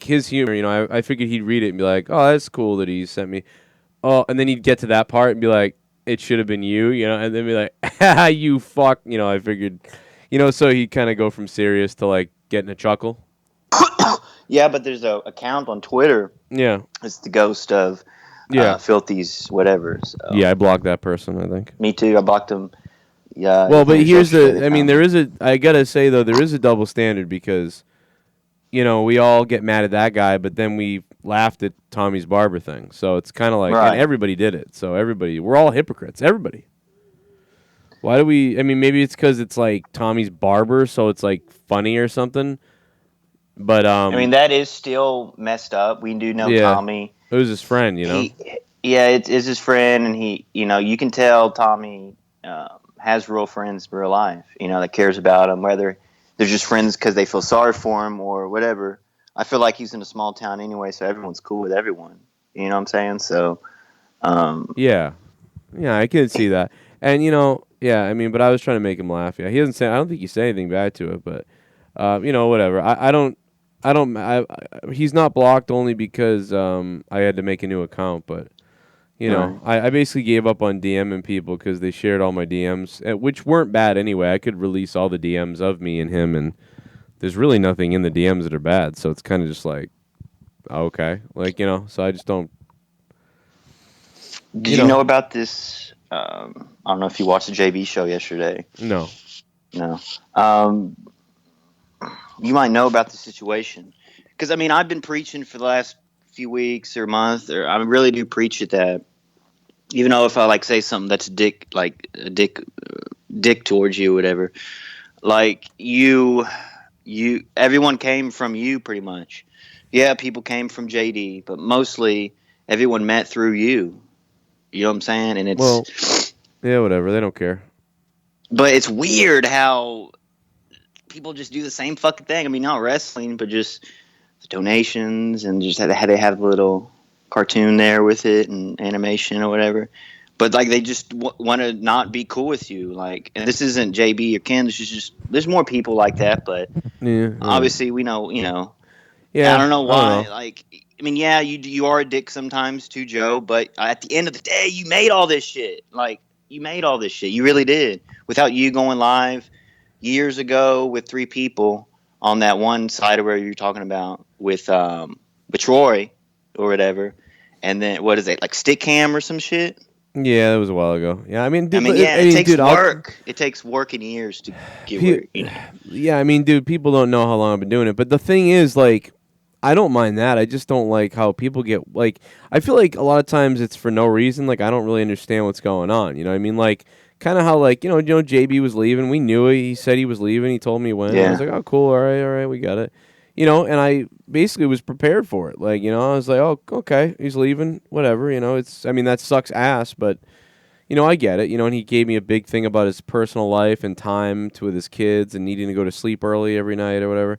his humor. I figured he'd read it and be like, "Oh, that's cool that he sent me." Oh, and then he'd get to that part and be like, "It should have been you," and then be like, "Ha, you fuck," I figured, so he'd kind of go from serious to like getting a chuckle. Yeah, but there's a account on Twitter. Yeah, It's the ghost of yeah, Filthy's whatever. So. yeah. I blocked that person, I think. Me too. I blocked him. Yeah. Well, but here's the. I mean, account. there is a. I gotta say though, there is a double standard because, we all get mad at that guy, but then we laughed at Tommy's barber thing. So it's kind of like, Right. and everybody did it. So we're all hypocrites. Everybody. Why do we? I mean, maybe it's because it's like Tommy's barber, so it's like funny or something. But I mean, that is still messed up. We do know yeah, Tommy. it was his friend, Yeah, it is his friend, and he, you can tell Tommy has real friends in real life. That cares about him, whether they're just friends because they feel sorry for him or whatever. I feel like he's in a small town anyway, so everyone's cool with everyone. You know what I'm saying? So, yeah, I can see that, and yeah, I mean, but I was trying to make him laugh. Yeah, he doesn't say. I don't think he said anything back to it, but whatever. I don't. He's not blocked only because I had to make a new account, but. Right. I basically gave up on DMing people because they shared all my DMs, which weren't bad anyway. I could release all the DMs of me and him, and there's really nothing in the DMs that are bad. So it's kind of just like, okay, so I just don't. Did you know about this? I don't know if you watched the JB show yesterday. No. No. You might know about the situation because I've been preaching for the last few weeks or month, or I really do preach it that even though if I say something that's dick towards you, or whatever, everyone came from you pretty much. Yeah, people came from JD, but mostly everyone met through you. You know what I'm saying? And it's yeah, whatever. They don't care. But it's weird how people just do the same fucking thing. Not wrestling, but just the donations and just how they have a little cartoon there with it and animation or whatever. But they just want to not be cool with you. And this isn't JB or Ken. This is just there's more people like that. But obviously we know. Yeah, I don't know why. Yeah, you are a dick sometimes to Joe, but at the end of the day, you made all this shit. You made all this shit. You really did. Without you going live years ago with 3 people on that one side of where you're talking about with Troy or whatever, and then what is it Stick Cam or some shit? Yeah, that was a while ago. Yeah, dude, it takes work. It takes work and years to get where Yeah, dude, people don't know how long I've been doing it, but the thing is, I don't mind that. I just don't like how people get I feel like a lot of times it's for no reason. I don't really understand what's going on. You know what I mean? Kind of how JB was leaving. We knew it. He said he was leaving. He told me when. Yeah. I was like, oh, cool. All right, we got it. And I basically was prepared for it. I was like, oh, okay, he's leaving. Whatever. That sucks ass, but I get it. And he gave me a big thing about his personal life and time with his kids and needing to go to sleep early every night or whatever.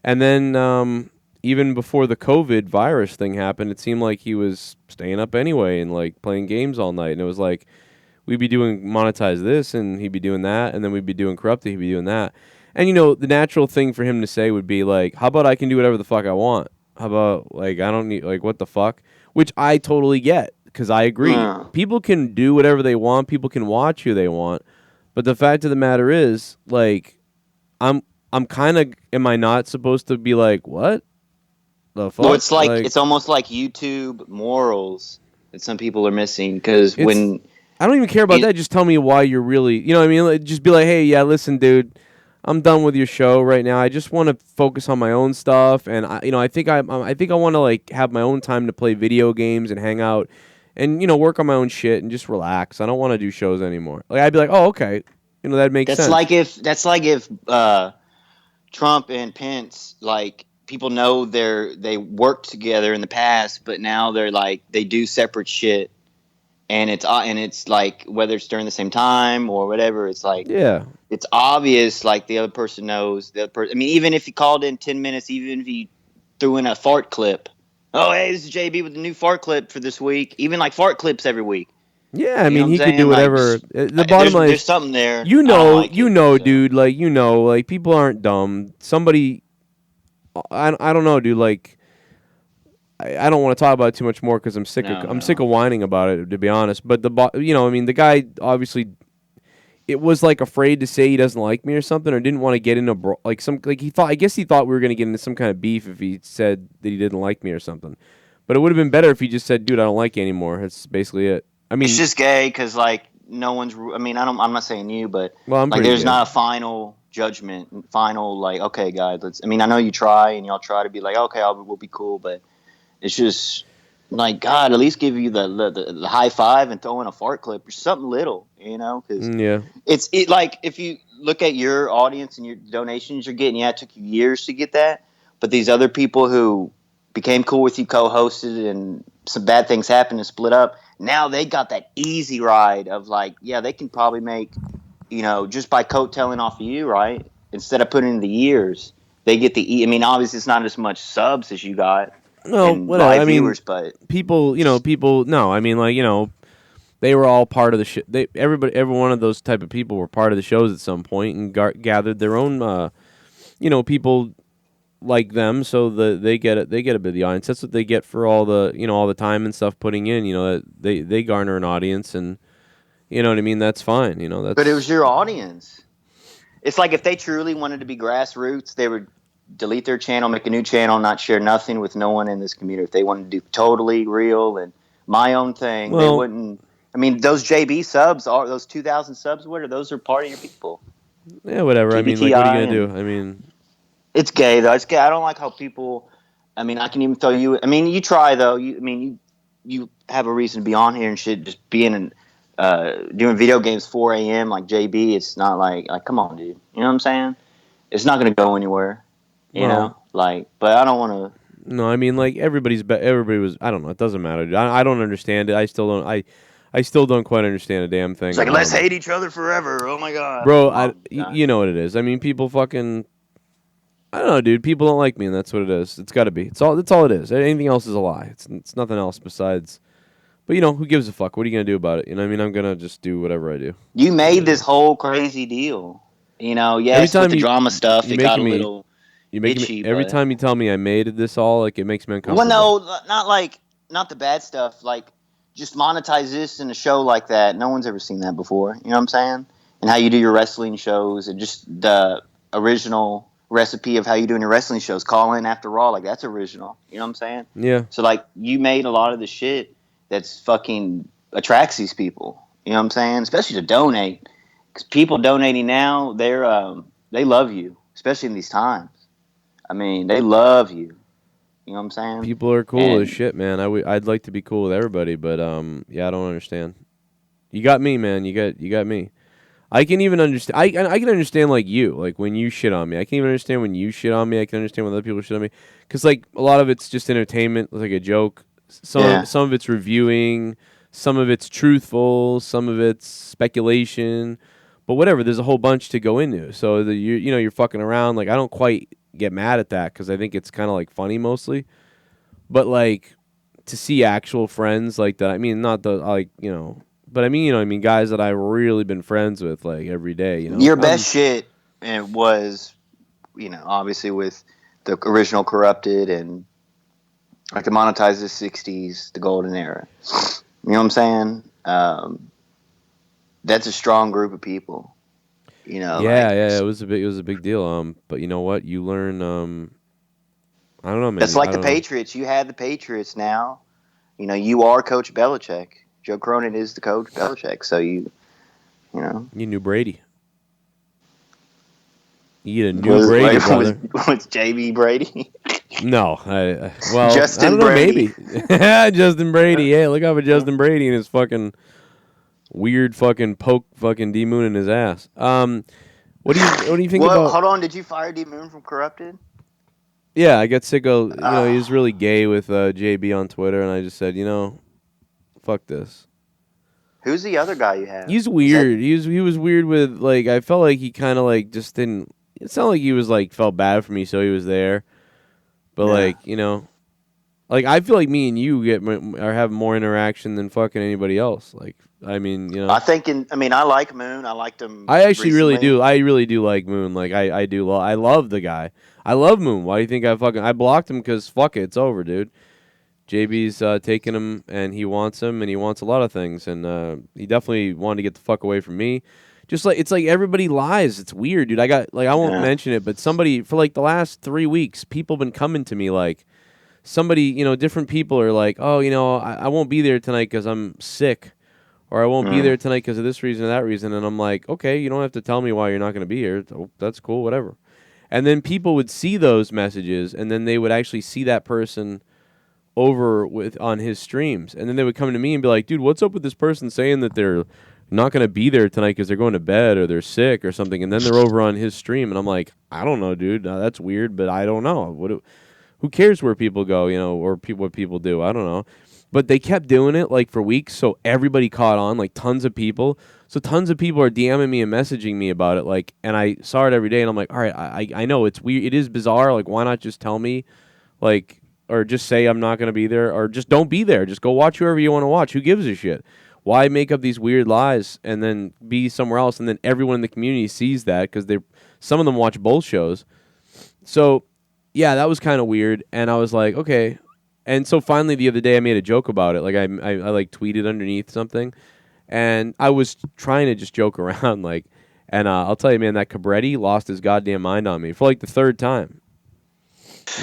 And then even before the COVID virus thing happened, it seemed like he was staying up anyway and playing games all night. And it was like, we'd be doing monetize this and he'd be doing that, and then we'd be doing corrupted, he'd be doing that. And the natural thing for him to say would be how about I can do whatever the fuck I want? How about I don't need what the fuck? Which I totally get because I agree. People can do whatever they want. People can watch who they want. But the fact of the matter is, I'm kind of, am I not supposed to be what? The fuck? Well, it's it's almost like YouTube morals that some people are missing because when. I don't even care about that. Just tell me why you're really, just be like, hey, yeah, listen, dude, I'm done with your show right now. I just want to focus on my own stuff, and I think I want to have my own time to play video games and hang out, and work on my own shit and just relax. I don't want to do shows anymore. I'd be like, oh, okay, that makes sense. That's like if Trump and Pence people know they worked together in the past, but now they're they do separate shit. And it's whether it's during the same time or whatever, it's yeah, it's obvious the other person knows the other person. Even if he called in 10 minutes, even if he threw in a fart clip, oh hey, this is JB with the new fart clip for this week. Even fart clips every week. Yeah, he could do whatever. The bottom line, there's something there. Dude. People aren't dumb. Somebody, I don't know, dude. I don't want to talk about it too much more because I'm sick No, of I'm no. sick of whining about it, to be honest. But I mean, the guy obviously, it was like afraid to say he doesn't like me or something, or didn't want to get into he thought, I guess he thought we were gonna get into some kind of beef if he said that he didn't like me or something. But it would have been better if he just said, "Dude, I don't like you anymore." That's basically it. I mean, It's just gay because like no one's. I mean, I'm not saying you, but well, I'm like pretty there's gay. not a final judgment, final like okay, guys. Let's. I mean, I know you try and y'all try to be like okay, we'll be cool, but it's just like God. At least give you the high five and throw in a fart clip or something little, you know? Because Yeah. it's like if you look at your audience and your donations you're getting, yeah, it took you years to get that, but these other people who became cool with you, co-hosted, and some bad things happened and split up. Now they got that easy ride of like, yeah, they can probably make, just by coattailing off of you, right? Instead of putting in the years, they get the. I mean, obviously, it's not as much subs as you got No, and whatever. I live mean, viewers, but people. People. No, I mean, they were all part of the shit. Every one of those type of people were part of the shows at some point and gathered their own, people like them, so they get it. They get a bit of the audience. That's what they get for all the, all the time and stuff putting in. They garner an audience, and you know what I mean. That's fine. but it was That's your audience. It's like if they truly wanted to be grassroots, they would delete their channel, make a new channel, not share nothing with no one in this community. If they wanted to do totally real and my own thing, they well, wouldn't. I mean, those JB subs are those 2,000 subs. What are those? Are part of your people? yeah, whatever. I mean, like, what are you GBTI gonna do? and I mean, it's gay though. It's gay. I don't like how people. I mean, I can even throw you. I mean, you try though. You have a reason to be on here and shit. Just being and doing video games 4 a.m. like JB. It's not like come on, dude. You know what I'm saying? It's not gonna go anywhere. well, But I don't want to. no, I mean, like, everybody was. I don't know. It doesn't matter. Dude. I don't understand it. I still don't. I still don't quite understand a damn It's thing. like let's hate each other forever. Oh my god! Like, Bro, come on, guys. you know what it is. I mean, people fucking. I don't know, dude. People don't like me, and that's what it is. It's got to be. It's all. That's all it is. Anything else is a lie. It's nothing else besides. But who gives a fuck? What are you gonna do about it? You know what I mean? I'm gonna just do whatever I do. You made this whole crazy deal. Every Yes, with time the drama stuff, you it got a making me, little you making me. itchy, Every but time you tell me I made this all, like, it makes me well, uncomfortable. no, not the bad stuff. Like just monetize this in a show like that. No one's ever seen that before. You know what I'm saying? And how you do your wrestling shows and just the original recipe of how you doing your wrestling shows. Call in after Raw, like that's original. You know what I'm saying? Yeah. So like you made a lot of the shit that's fucking attracts these people. You know what I'm saying? Especially to donate, because people donating now, they love you, especially in these times. I mean, they love you. You know what I'm saying? People are cool as And shit, man. I'd like to be cool with everybody, but yeah, I don't understand. You got me, man. You got me. I can even understand. I can understand, like, like when you shit on me. I can even understand when you shit on me. I can understand when other people shit on me, because like a lot of it's just entertainment, like a joke. Some of it's reviewing, some of it's truthful, some of it's speculation. But whatever, there's a whole bunch to go into. So you're fucking around. Like, I don't quite get mad at that because I think it's kind of like funny mostly. But like, to see actual friends like that. I mean, not the like but I mean, I mean, guys that I've really been friends with, like, every day. your best shit and was, obviously with the original Corrupted and like the monetize the '60s, the golden era. You know what I'm saying? That's a strong group of people. Yeah, it was a big deal. But you know what? You learn. I don't know, man. That's like I the don't know. Patriots. You had the Patriots now. You are Coach Belichick. Joe Cronin is the coach Belichick. So you know. You knew Brady. You get a new Brady, brother. Was JB Brady? No, well, I Justin don't know. Brady. Maybe Justin Brady. Yeah, look out for Justin Brady and his fucking weird fucking poke fucking D Moon in his ass. What do you think Well, about? hold on. Did you fire D Moon from Corrupted? Yeah, I got sick of, he was Ah, really gay with JB on Twitter, and I just said, fuck this. who's the other guy you have? He's Is that weird. He was weird with, like, I felt like he kind of like just didn't. It sounded like he was like felt bad for me, so he was there. But yeah. like, like, I feel like me and you are having more interaction than fucking anybody else. Like, I mean, I like Moon. I liked him I actually really recently. do. I really do like Moon. Like, I do. I love the guy. I love Moon. Why do you think I blocked him? Because fuck it, it's over, dude. JB's taking him, and he wants him, and he wants a lot of things, and he definitely wanted to get the fuck away from me. Just like it's like everybody lies. It's weird, dude. I won't Yeah. mention it, but somebody for like the last 3 weeks, people been coming to me like somebody, different people are like, oh, I won't be there tonight because I'm sick, or I won't be Mm. there tonight because of this reason or that reason, and I'm like, okay, you don't have to tell me why you're not going to be here. Oh, that's cool, whatever. And then people would see those messages, and then they would actually see that person over with on his streams, and then they would come to me and be like, dude, what's up with this person saying that they're not going to be there tonight because they're going to bed or they're sick or something, and then they're over on his stream, and I'm like, I don't know, dude. That's weird, but I don't know. Who cares where people go, or what people do? I don't know. But they kept doing it like for weeks, so everybody caught on, like tons of people. So tons of people are DMing me and messaging me about it, like, and I saw it every day, and I'm like, all right, I know it's weird, it is bizarre, like, why not just tell me, like, or just say I'm not going to be there, or just don't be there. Just go watch whoever you want to watch. Who gives a shit? Why make up these weird lies and then be somewhere else, and then everyone in the community sees that because some of them watch both shows. So, yeah, that was kind of weird, and I was like, okay. And so finally the other day I made a joke about it. Like I like tweeted underneath something, and I was trying to just joke around, like, and I'll tell you, man, that Cabretti lost his goddamn mind on me for like the third time.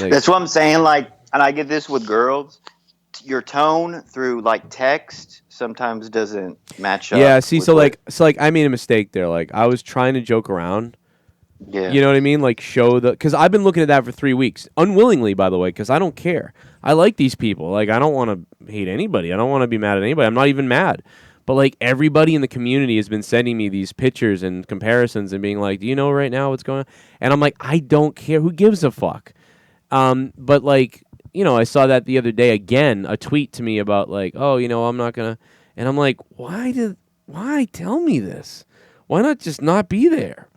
Like, That's what I'm saying. Like, and I get this with girls. Your tone through like text sometimes doesn't match yeah, up. see, With so what, like I made a mistake there. Like I was trying to joke around. yeah. You know what I mean? Like show because I've been looking at that for 3 weeks, unwillingly, by the way, because I don't care. I like these people. Like I don't want to hate anybody. I don't want to be mad at anybody. I'm not even mad. But like everybody in the community has been sending me these pictures and comparisons and being like, "Do you know right now what's going on?" And I'm like, I don't care. Who gives a fuck? But like, I saw that the other day again, a tweet to me about like, oh, I'm not gonna, and I'm like, why tell me this? Why not just not be there?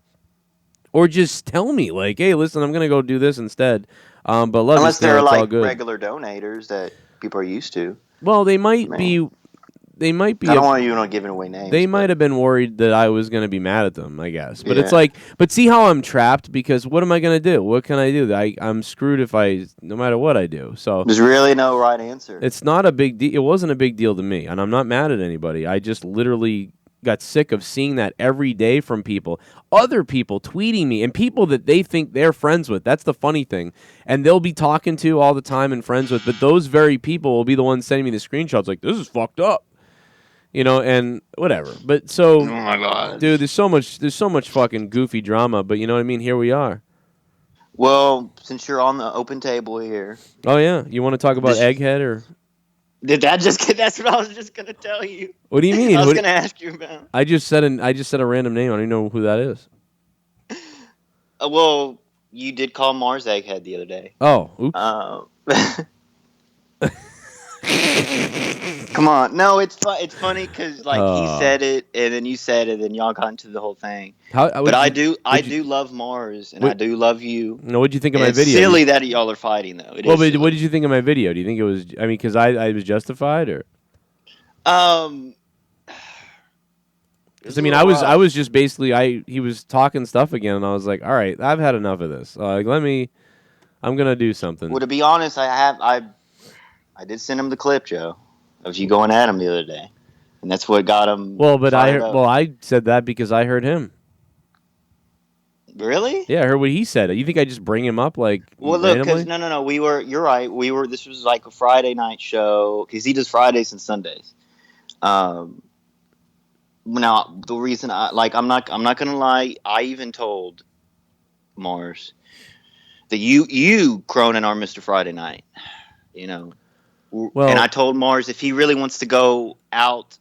Or just tell me, like, hey, listen, I'm gonna go do this instead. But love you Unless still. they're It's all like good. regular donators that people are used to. Well, they I might mean, be. They might be. I don't want you not giving away names. They might But have been worried that I was gonna be mad at them. I guess. But it's yeah, like, but see how I'm trapped because what am I gonna do? What can I do? I'm screwed no matter what I do. So there's really no right answer. it's not a big deal. It wasn't a big deal to me, and I'm not mad at anybody. I just literally got sick of seeing that every day from people, other people tweeting me, and people that they think they're friends with. That's the funny thing, and they'll be talking to all the time and friends with, but those very people will be the ones sending me the screenshots, like this is fucked up, and whatever. But Oh so, my god. dude, there's so much fucking goofy drama, but you know what I mean. Here we are. Well, since you're on the open table here, Oh yeah, you want to talk about this Egghead or did that just get? That's what I was just gonna tell you. what do you mean? I was gonna ask you about. I just said a random name. I don't even know who that is. Well, you did call Mars Egghead the other day. Oh, oops. Come on, no, it's funny because like he Uh, said it, and then you said it, and y'all got into the whole thing. How? But I what'd you- do love Mars, and I what- do love you. No, what'd you think of And my it's video? silly that y'all are fighting, though. It Well, is but silly. what did you think of my video? Do you think it was? I mean, because I was justified, or Um, because I mean, I was just basically he was talking stuff again, and I was like, all right, I've had enough of this. Like, I'm gonna do something. Well, to be honest, I did send him the clip, Joe, of you going at him the other day, and that's what got him. Well, but fired up. I said that because I heard him. Really? Yeah, I heard what he said. You think I just bring him up like Well, look, randomly? because no, we were. You're right. We were. This was like a Friday night show because he does Fridays and Sundays. Now the reason I'm not gonna lie. I even told Mars that you Cronin are Mr. Friday Night. You know, Well- and I told Mars if he really wants to go out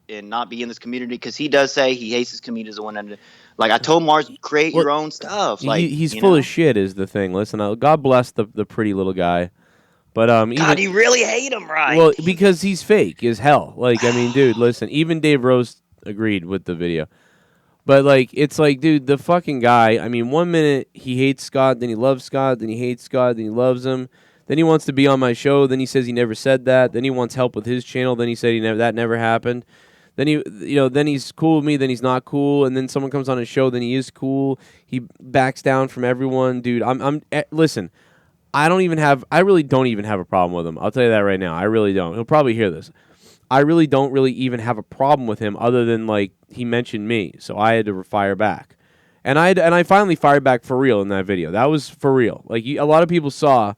and not be in this community because he does say he hates his community as a one ended. Like I told Mars, create Well, your own stuff. Like He's you full know? of shit. Is the thing. Listen, God bless the pretty little guy, but God, you really hate him, right? well, because he's fake as hell. Like, I mean, dude, listen. Even Dave Rose agreed with the video, but like, it's like, dude, the fucking guy. I mean, 1 minute he hates Scott, then he loves Scott, then he hates Scott, then he loves him. Then he wants to be on my show. Then he says he never said that. Then he wants help with his channel. Then he said that never happened. Then then he's cool with me. Then he's not cool. And then someone comes on his show. Then he is cool. He backs down from everyone, dude. Listen. I really don't even have a problem with him. I'll tell you that right now. I really don't. He'll probably hear this. I really don't really even have a problem with him other than like he mentioned me, so I had to fire back. And I finally fired back for real in that video. That was for real. Like a lot of people saw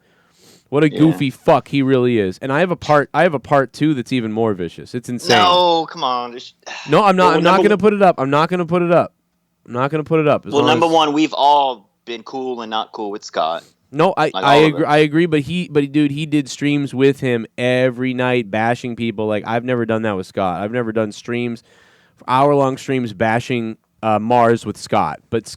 what a goofy fuck he really is. And I have a part 2 that's even more vicious. It's insane. No, come on. No, I'm not. Well, I'm not going to put it up. I'm not going to put it up. I'm not going to put it up. Well, number one, we've all been cool and not cool with Scott. No, I agree. I agree. But dude, he did streams with him every night, bashing people. Like I've never done that with Scott. I've never done streams, hour-long streams bashing Mars with Scott. But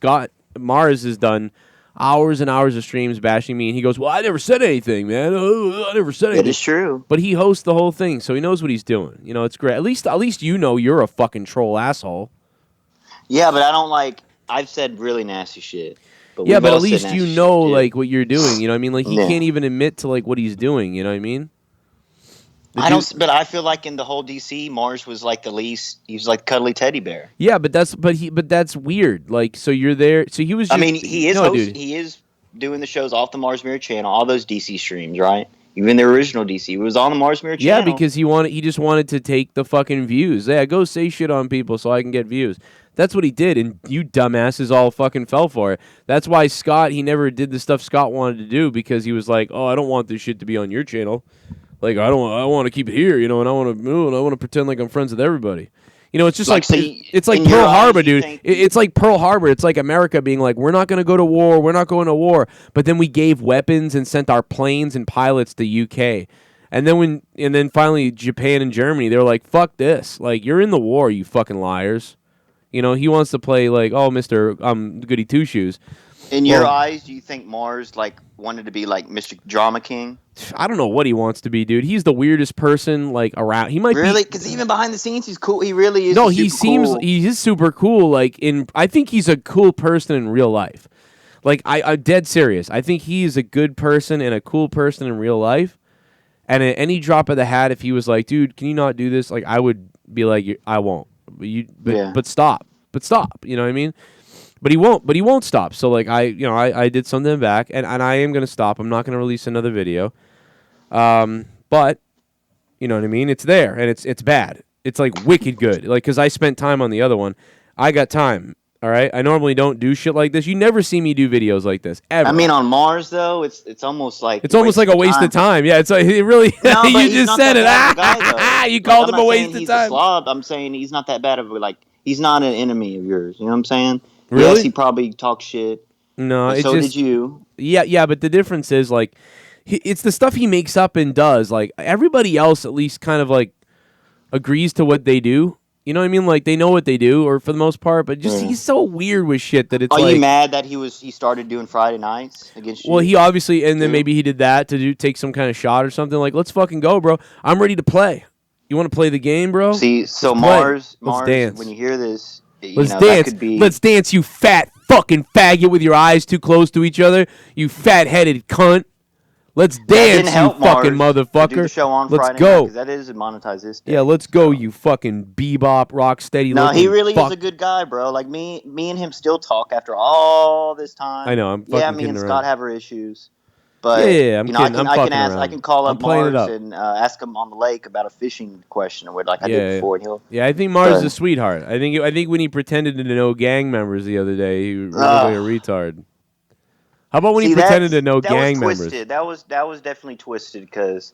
Mars has done hours and hours of streams bashing me, and he goes, "Well, I never said anything, man. I never said anything." It is true. But he hosts the whole thing, so he knows what he's doing. You know, it's great. At least you know you're a fucking troll asshole. Yeah, but I don't like. I've said really nasty shit. But yeah, but at least you know like what you're doing. You know what I mean? Like he can't even admit to like what he's doing. You know what I mean? But I feel like in the whole DC, Mars was like the least. He was like cuddly teddy bear. Yeah, but that's weird. Like, so you're there. So he was. Just, he is doing the shows off the Mars Mirror channel, all those DC streams, right? Even the original DC was on the Mars Mirror channel. Yeah, because he just wanted to take the fucking views. Yeah, go say shit on people so I can get views. That's what he did, and you dumbasses all fucking fell for it. That's why Scott, he never did the stuff Scott wanted to do because he was like, "Oh, I don't want this shit to be on your channel. Like, I want to keep it here, you know, and I want to pretend like I'm friends with everybody." You know, it's just it's like Pearl Harbor, dude. It's like Pearl Harbor. It's like America being like, "We're not going to go to war. We're not going to war." But then we gave weapons and sent our planes and pilots to UK. And then finally Japan and Germany, they were like, "Fuck this. Like, you're in the war, you fucking liars." You know, he wants to play like, "Oh, Mr. Goody Two Shoes." In your eyes, do you think Mars like wanted to be like Mr. Drama King? I don't know what he wants to be, dude. He's the weirdest person like around. He might really, because even behind the scenes, he's cool. He really is. No, he is super cool. Like I think he's a cool person in real life. Like I'm dead serious. I think he is a good person and a cool person in real life. And at any drop of the hat, if he was like, "Dude, can you not do this?" Like I would be like, "I won't." But stop. You know what I mean? But he won't stop. So like I did something back, and I am gonna stop. I'm not gonna release another video. But you know what I mean? It's there, and it's bad. It's like wicked good. Like because I spent time on the other one. I got time. All right. I normally don't do shit like this. You never see me do videos like this ever. I mean, on Mars though, it's almost like a waste of time. Yeah, it's like it really. No, you just said it. Guy, you called him a waste of time. A slob. I'm saying he's not that bad of like he's not an enemy of yours. You know what I'm saying? Really? Yes, he probably talks shit. No, so did you. Yeah, but the difference is like, it's the stuff he makes up and does. Like everybody else, at least, kind of like agrees to what they do. You know what I mean? Like they know what they do, or for the most part. But just he's so weird with shit that it's. Are like, you mad that he started doing Friday nights against you? Well, he obviously, and then maybe he did that to take some kind of shot or something. Like, let's fucking go, bro. I'm ready to play. You want to play the game, bro? See, so Let's Mars, dance. when you hear this, let's dance. Let's dance, you fat fucking faggot with your eyes too close to each other. You fat-headed cunt. Let's dance, you fucking motherfucker. Do the show on let's Friday go. Because that is a monetized this day, yeah, let's go, you fucking bebop, rock steady. No, he really is a good guy, bro. Like me and him still talk after all this time. I know. I'm fucking me and around. Scott have our issues. But I'm kidding. I can call up Mars and ask him on the lake about a fishing question or like I did before, and he'll. Yeah, I think Mars is a sweetheart. I think when he pretended to know gang members the other day, he was really a retard. How about when he pretended to know gang members? That was definitely twisted because,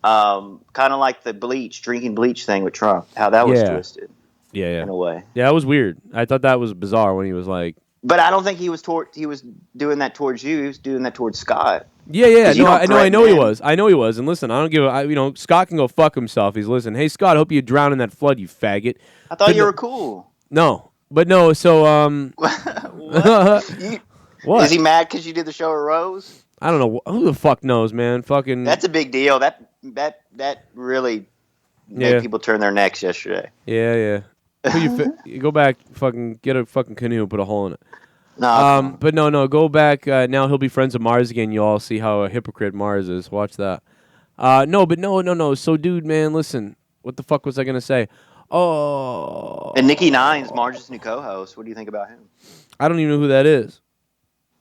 kind of like the drinking bleach thing with Trump. How that was twisted. Yeah. In a way. Yeah, that was weird. I thought that was bizarre when he was like. But I don't think he was doing that towards you. He was doing that towards Scott. Yeah. No, I know he was. I know he was. And listen, I don't give Scott can go fuck himself. He's listening. Hey, Scott, hope you drown in that flood, you faggot. I thought you were cool. No. So What? Is he mad because you did the show at Rose? I don't know. Who the fuck knows, man? Fucking. That's a big deal. That really made people turn their necks yesterday. Yeah. You go back, fucking get a fucking canoe, put a hole in it. No. But no. Go back. Now he'll be friends with Mars again. You all see how a hypocrite Mars is. Watch that. No. So, dude, man, listen. What the fuck was I gonna say? Oh. And Nikki Nine's Marge's new co-host. What do you think about him? I don't even know who that is.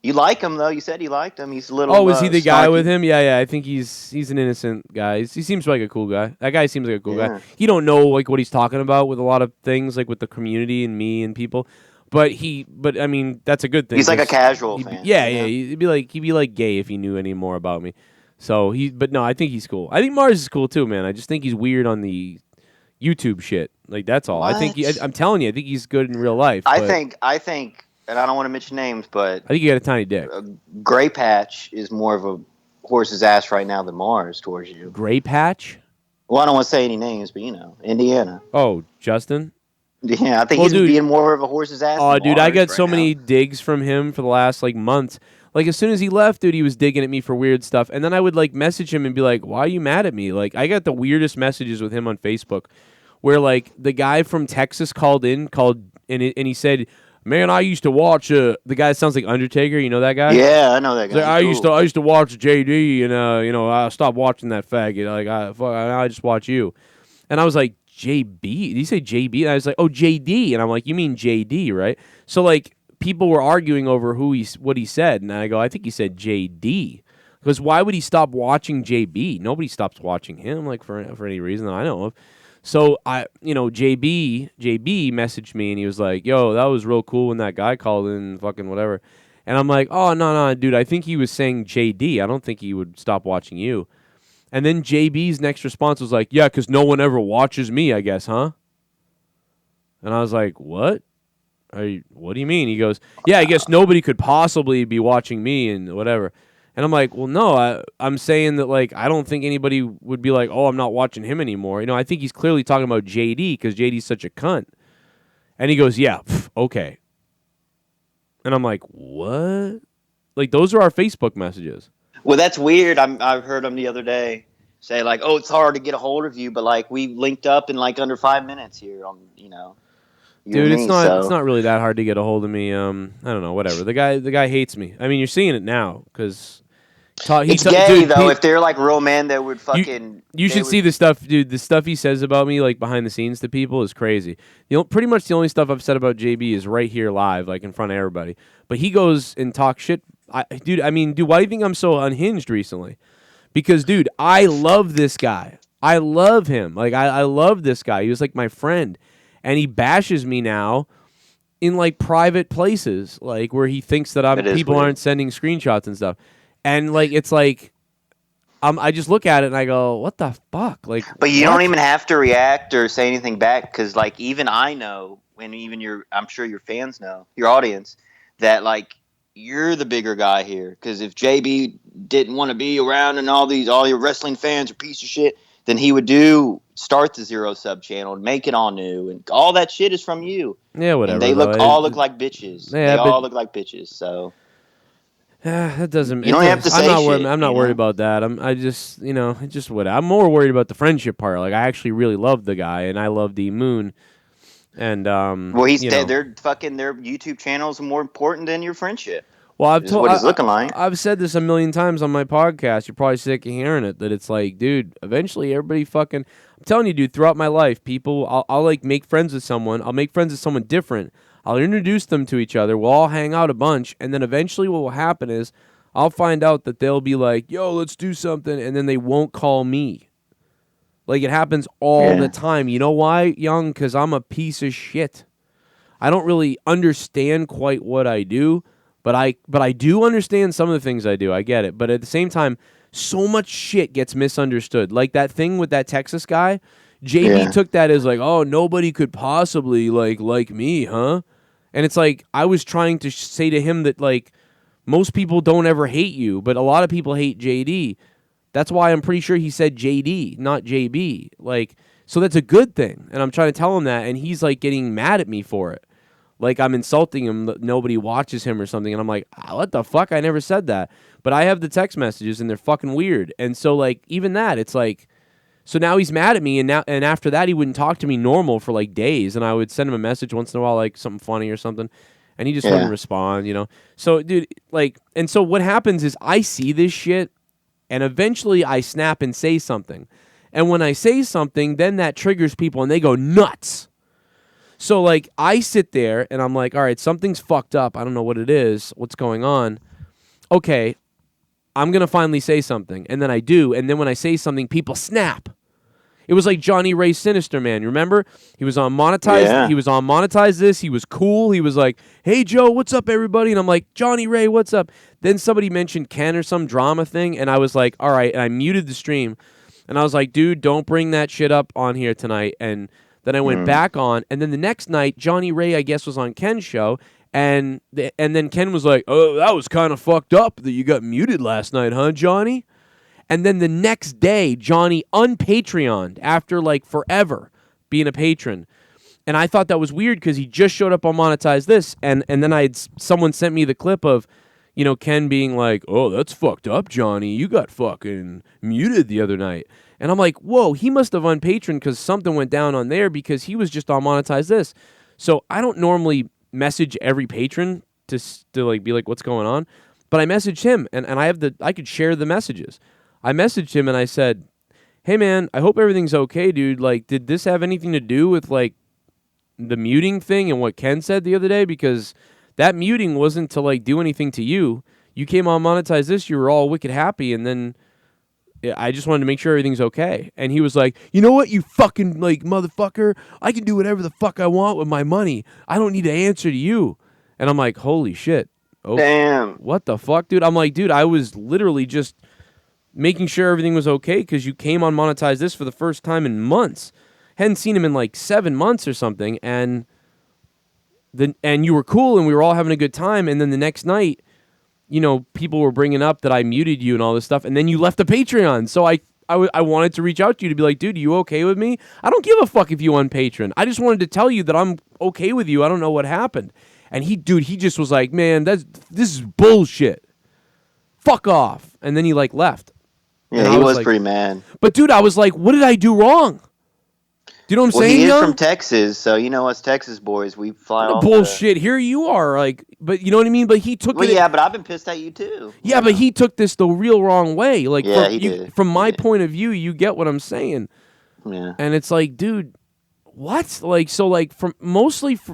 You like him though. You said you liked him. He's a little Oh, is he the guy with snarky. him? Yeah, yeah. I think he's the guy with him. Yeah, yeah. I think he's an innocent guy. He seems like a cool guy. That guy seems like a cool guy. Yeah. He don't know like what he's talking about with a lot of things, like with the community and me and people. But I mean, that's a good thing. He's like a 'Cause casual he'd be- fan. yeah, you yeah. know? He'd be like gay if he knew any more about me. So but no, I think he's cool. I think Mars is cool too, man. I just think he's weird on the YouTube shit. Like that's all. I think What? I'm telling you, I think he's good in real life. I but think, and I don't want to mention names, but I think you got a tiny dick. Gray Patch is more of a horse's ass right now than Mars towards you. Gray Patch. Well, I don't want to say any names, but Indiana. Oh, Justin. Yeah, I think Well, he's dude- being more of a horse's ass. Oh, than dude, I Mars got right so now. many digs from him for the last like month. Like as soon as he left, dude, he was digging at me for weird stuff, and then I would like message him and be like, "Why are you mad at me?" Like I got the weirdest messages with him on Facebook, where like the guy from Texas called and he said, "Man, I used to watch the guy that sounds like Undertaker. You know that guy? Yeah, I know that He's like, guy. He's I used to watch JD, and I stopped watching that faggot. Like I just watch you." And I was like, JB? Did he say JB? And I was like, oh, JD. And I'm like, you mean JD, right? So like people were arguing over what he said, and I go, I think he said JD. Because why would he stop watching JB? Nobody stops watching him like for any reason that I know of. So JB messaged me and he was like, yo, that was real cool when that guy called in, fucking whatever. And I'm like, oh no, dude, I think he was saying JD. I don't think he would stop watching you. And then JB's next response was like, yeah, because no one ever watches me, I guess, huh? And I was like, what? What do you mean? He goes, yeah, I guess nobody could possibly be watching me and whatever. And I'm like, well, no, I'm saying that, like, I don't think anybody would be like, oh, I'm not watching him anymore. I think he's clearly talking about JD because JD's such a cunt. And he goes, yeah, okay. And I'm like, what? Like, those are our Facebook messages. Well, that's weird. I heard him the other day say like, "Oh, it's hard to get a hold of you, but like we linked up in like under 5 minutes here on you Dude, and it's me, not so. it's not really that hard to get a hold of me. I don't know, whatever. The guy hates me. I mean, you're seeing it now because It's gay though. If they're like real men, that would fucking. You should see the stuff, dude. The stuff he says about me, like behind the scenes to people, is crazy. Pretty much the only stuff I've said about JB is right here live, like in front of everybody. But he goes and talks shit. Dude, why do you think I'm so unhinged recently? Because, dude, I love this guy. I love him. Like, I love this guy. He was like my friend. And he bashes me now in like private places, like where he thinks that people weird. aren't sending screenshots and stuff. And like, it's like, I just look at it and I go, what the fuck? Like, But you what? don't even have to react or say anything back because, like, even I know, and even I'm sure your fans know, your audience, that like you're the bigger guy here. Because if JB didn't want to be around and all your wrestling fans are piece of shit, then he would start the Zero Sub channel and make it all new, and all that shit is from you. Yeah, whatever. And they all look like bitches. Yeah, they all look like bitches. So. That doesn't. You don't have to say shit. I'm not worried about that. I'm more worried about the friendship part. Like I actually really love the guy, and I love D Moon. And well, their YouTube channels are more important than your friendship. Well, what it's looking like. I've said this a million times on my podcast. You're probably sick of hearing it. That it's like, dude, eventually everybody fucking. I'm telling you, dude. Throughout my life, I'll like make friends with someone. I'll make friends with someone different. I'll introduce them to each other. We'll all hang out a bunch, and then eventually what will happen is I'll find out that they'll be like, yo, let's do something, and then they won't call me. Like, it happens all the time. You know why, Young? Because I'm a piece of shit. I don't really understand quite what I do, but I do understand some of the things I do. I get it. But at the same time, so much shit gets misunderstood. Like that thing with that Texas guy, JB took that as like, oh, nobody could possibly like me, huh? And it's like, I was trying to say to him that, like, most people don't ever hate you, but a lot of people hate JD. That's why I'm pretty sure he said JD, not JB. Like, so that's a good thing. And I'm trying to tell him that, and he's, like, getting mad at me for it. Like, I'm insulting him that nobody watches him or something. And I'm like, what the fuck? I never said that. But I have the text messages, and they're fucking weird. And so, like, even that, it's like... So now he's mad at me, and after that, he wouldn't talk to me normal for, like, days. And I would send him a message once in a while, like, something funny or something. And he just wouldn't respond, you know? So, dude, like... And so what happens is I see this shit, and eventually I snap and say something. And when I say something, then that triggers people, and they go nuts. So, like, I sit there, and I'm like, all right, something's fucked up. I don't know what it is. What's going on? okay, I'm going to finally say something. And then I do. And then when I say something, people snap. It was like Johnny Ray Sinister, man. You remember? He was on Monetize. Yeah. He was on Monetize This. He was cool. He was like, hey, Joe, what's up, everybody? And I'm like, Johnny Ray, what's up? Then somebody mentioned Ken or some drama thing. And I was like, all right. And I muted the stream. And I was like, dude, don't bring that shit up on here tonight. And then I went back on. And then the next night, Johnny Ray, I guess, was on Ken's show. And then Ken was like, oh, that was kind of fucked up that you got muted last night, huh, Johnny? And then the next day, Johnny unpatreoned after like forever being a patron. And I thought that was weird because he just showed up on Monetize This. And then someone sent me the clip of, you know, Ken being like, oh, that's fucked up, Johnny. You got fucking muted the other night. And I'm like, whoa, he must have unpatroned because something went down on there because he was just on Monetize This. So I don't normally message every patron to like be like, what's going on? But I messaged him and I could share the messages. I messaged him and I said, hey, man, I hope everything's okay, dude. Like, did this have anything to do with, like, the muting thing and what Ken said the other day? Because that muting wasn't to, like, do anything to you. You came on Monetize This, you were all wicked happy, and then I just wanted to make sure everything's okay. And he was like, you know what, you fucking, like, motherfucker? I can do whatever the fuck I want with my money. I don't need to answer to you. And I'm like, holy shit. Oh, Damn. what the fuck, dude? I'm like, dude, I was literally just making sure everything was okay because you came on Monetize This for the first time in months. Hadn't seen him in like 7 months or something, and you were cool and we were all having a good time. And then the next night, you know, people were bringing up that I muted you and all this stuff, and then you left the Patreon. So I wanted to reach out to you to be like, dude, you okay with me? I don't give a fuck if you unpatron. I just wanted to tell you that I'm okay with you. I don't know what happened. And he just was like, man, this is bullshit. Fuck off. And then he like left. Yeah, he was like, pretty mad. But dude, I was like, what did I do wrong? Do you know what I'm saying? He is from Texas, so you know us Texas boys, we fly off. Bullshit. Here you are, like, but you know what I mean. But he took it. Yeah, but I've been pissed at you too. Yeah, but he took this the real wrong way. Like, yeah, he did. From my point of view, you get what I'm saying. Yeah. And it's like, dude, what? Like, so like from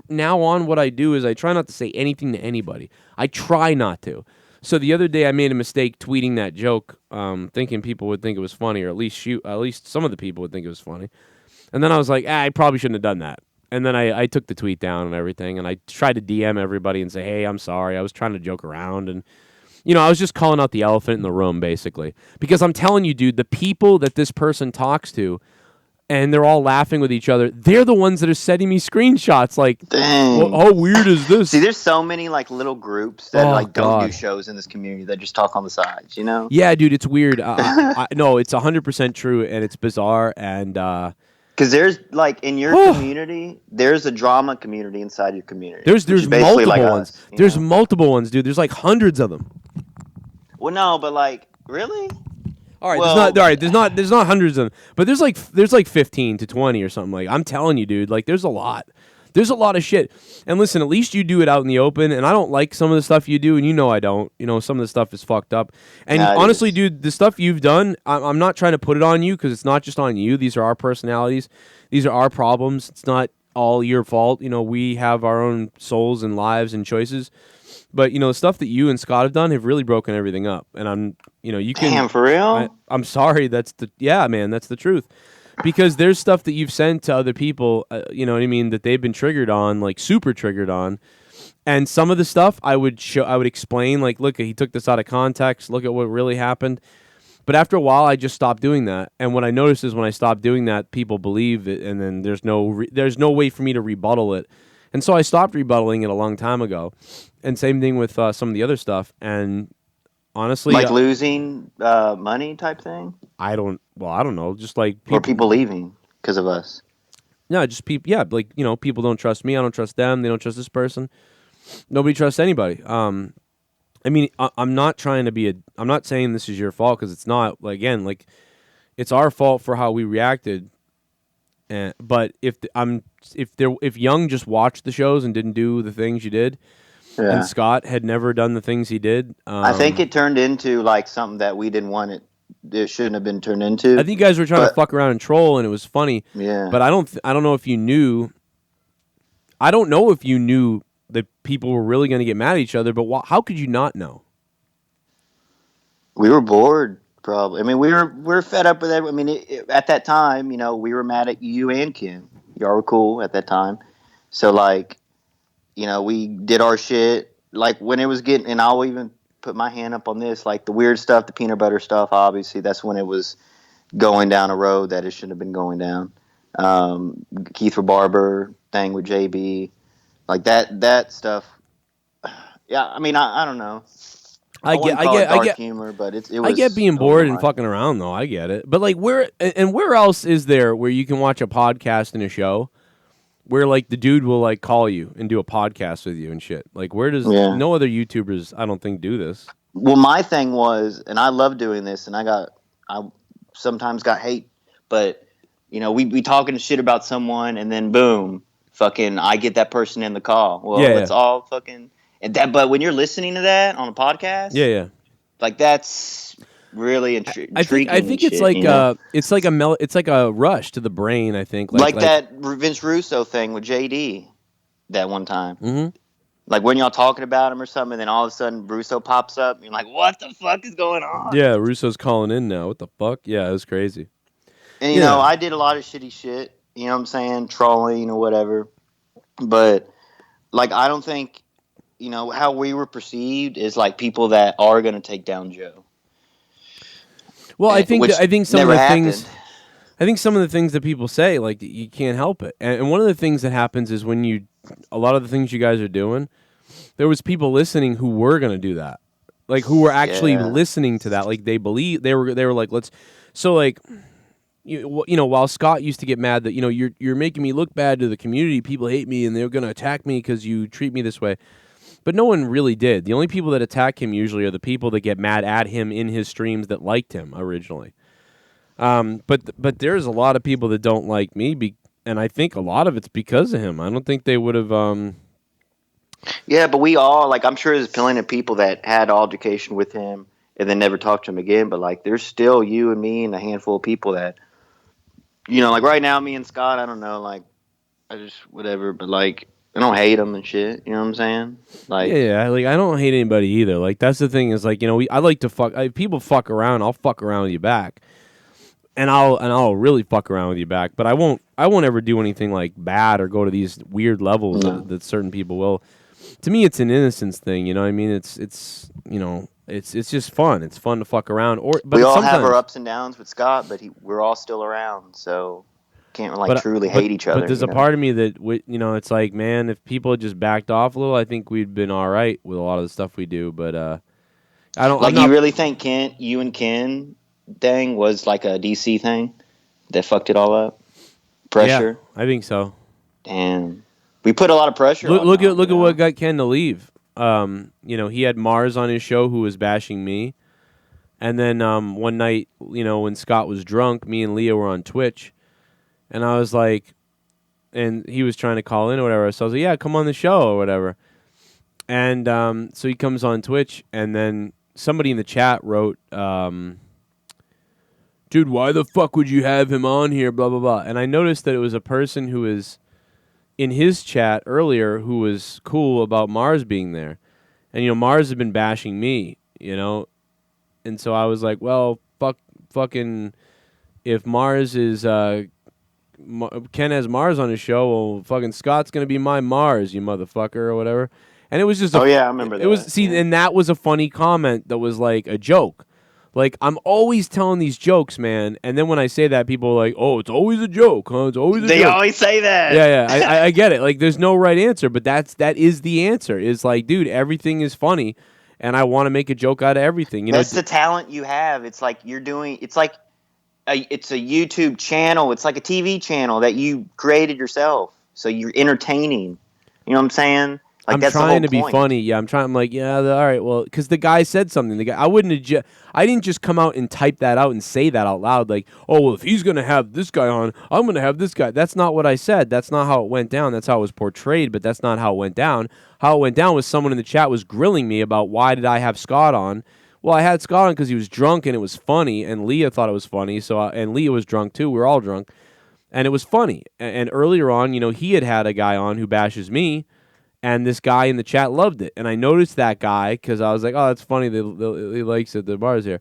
now on, what I do is I try not to say anything to anybody. I try not to. So the other day I made a mistake tweeting that joke, thinking people would think it was funny, or at least some of the people would think it was funny. And then I was like, I probably shouldn't have done that. And then I took the tweet down and everything, and I tried to DM everybody and say, hey, I'm sorry. I was trying to joke around, and you know, I was just calling out the elephant in the room, basically. Because I'm telling you, dude, the people that this person talks to, and they're all laughing with each other, they're the ones that are sending me screenshots like, dang. How weird is this? See, there's so many like little groups that don't do shows in this community that just talk on the sides, you know? Yeah, dude, it's weird. No, it's 100% true, and it's bizarre, and because there's like in your community, there's a drama community inside your community. There's multiple like ones. Us, there's multiple ones, dude. There's like hundreds of them. Well, no, but like really. All right, there's not hundreds of them, but there's like 15 to 20 or something. Like, I'm telling you, dude, like there's a lot. There's a lot of shit. And listen, at least you do it out in the open, and I don't like some of the stuff you do, and you know I don't. You know, some of the stuff is fucked up. And honestly, dude, the stuff you've done, I'm not trying to put it on you because it's not just on you. These are our personalities. These are our problems. It's not all your fault. You know, we have our own souls and lives and choices. But, you know, the stuff that you and Scott have done have really broken everything up. And you can... Damn, for real? I'm sorry. That's the truth. Because there's stuff that you've sent to other people, you know what I mean, that they've been triggered on, like super triggered on. And some of the stuff I would explain, like, look, he took this out of context. Look at what really happened. But after a while, I just stopped doing that. And what I noticed is when I stopped doing that, people believe it, and then there's no way for me to rebuttal it. And so I stopped rebuttaling it a long time ago. And same thing with some of the other stuff. And honestly, like losing money type thing. I don't know. Just like people leaving because of us. No, just people. Yeah, like, you know, people don't trust me. I don't trust them. They don't trust this person. Nobody trusts anybody. I mean, I'm not trying to be I'm not saying this is your fault because it's not. Like, again, like, it's our fault for how we reacted. But if Young just watched the shows and didn't do the things you did, and Scott had never done the things he did, I think it turned into like something that we didn't want it shouldn't have been turned into. I think you guys were trying to fuck around and troll, and it was funny. Yeah. But I don't know if you knew. I don't know if you knew that people were really going to get mad at each other. But how could you not know? We were bored, probably. I mean, we were fed up with it. I mean, at that time, we were mad at you and Kim. Y'all were cool at that time, so like, we did our shit. Like when it was getting, and I'll even put my hand up on this, like the weird stuff, the peanut butter stuff. Obviously, that's when it was going down a road that it shouldn't have been going down. Keith Barber thing with JB, like that stuff. Yeah, I mean, I don't know. I wouldn't call it dark humor, but it was. I get being bored and fucking around though. I get it, but like where else is there where you can watch a podcast and a show where like the dude will like call you and do a podcast with you and shit? Like where does no other YouTubers I don't think do this? Well, my thing was, and I love doing this, and I sometimes got hate, but we talking shit about someone, and then boom, fucking, I get that person in the call. Well, let's all fucking. And that, but when you're listening to that on a podcast, like that's really intriguing. I think it's like it's like a rush to the brain. I think like that Vince Russo thing with JD that one time. Mm-hmm. Like when y'all talking about him or something, and then all of a sudden Russo pops up, and you're like, "What the fuck is going on?" Yeah, Russo's calling in now. What the fuck? Yeah, it was crazy. And you know, I did a lot of shitty shit. You know what I'm saying? Trolling or whatever. But like, I don't think. How we were perceived is like people that are going to take down Joe. Well, I think some of the things. I think some of the things that people say, like, you can't help it. And one of the things that happens is when a lot of the things you guys are doing, there was people listening who were going to do that, like who were actually listening to that, like they believe they were like, let's. So like, while Scott used to get mad that you're making me look bad to the community, people hate me and they're going to attack me because you treat me this way. But no one really did. The only people that attack him usually are the people that get mad at him in his streams that liked him originally. But there's a lot of people that don't like me, and I think a lot of it's because of him. I don't think they would have. Yeah, but we all, like, I'm sure there's plenty of people that had altercation with him and then never talked to him again. But like, there's still you and me and a handful of people that, like right now, me and Scott, I don't know, like, I just whatever. But like, I don't hate him and shit. You know what I'm saying? Like, like I don't hate anybody either. Like that's the thing is like I like to fuck. People fuck around. I'll fuck around with you back, and I'll really fuck around with you back. But I won't ever do anything like bad or go to these weird levels that certain people will. To me, it's an innocence thing. You know what I mean? It's it's just fun. It's fun to fuck around. But we all have our ups and downs with Scott, but we're all still around. So. Can't truly hate each other. But there's a part of me that it's like, man, if people had just backed off a little, I think we'd been all right with a lot of the stuff we do. But I don't. You really think you and Ken thing was like a DC thing that fucked it all up? Pressure. Yeah, I think so. Damn, we put a lot of pressure. Look at what got Ken to leave. He had Mars on his show who was bashing me, and then one night, when Scott was drunk, me and Leah were on Twitch. And I was like, and he was trying to call in or whatever. So I was like, yeah, come on the show or whatever. And so he comes on Twitch, and then somebody in the chat wrote, dude, why the fuck would you have him on here, blah, blah, blah. And I noticed that it was a person who was in his chat earlier who was cool about Mars being there. And, Mars had been bashing me, And so I was like, well, fucking, if Mars is... Ken has Mars on his show. Well, fucking Scott's gonna be my Mars, you motherfucker, or whatever. And it was just. I remember that. It was and that was a funny comment that was like a joke. Like I'm always telling these jokes, man. And then when I say that, people are like, "Oh, it's always a joke, huh? It's always a joke." They always say that. Yeah. I get it. Like, there's no right answer, but that is the answer. It's like, dude, everything is funny, and I want to make a joke out of everything. That's the talent you have. It's like you're doing. It's like. It's a YouTube channel. It's like a TV channel that you created yourself. So you're entertaining. You know what I'm saying? Like I'm trying to be funny. Yeah, I'm like, yeah, all right, well, because the guy said something. The guy, I didn't just come out and type that out and say that out loud. Like, oh, well, if he's gonna have this guy on, I'm gonna have this guy. That's not what I said. That's not how it went down. That's how it was portrayed. But that's not how it went down. How it went down was someone in the chat was grilling me about why did I have Scott on. Well, I had Scott on because he was drunk and it was funny, and Leah thought it was funny. And Leah was drunk too. We were all drunk, and it was funny. And earlier on, he had a guy on who bashes me, And this guy in the chat loved it, and I noticed that guy because I was like, "Oh, that's funny. He likes it. The bars here,"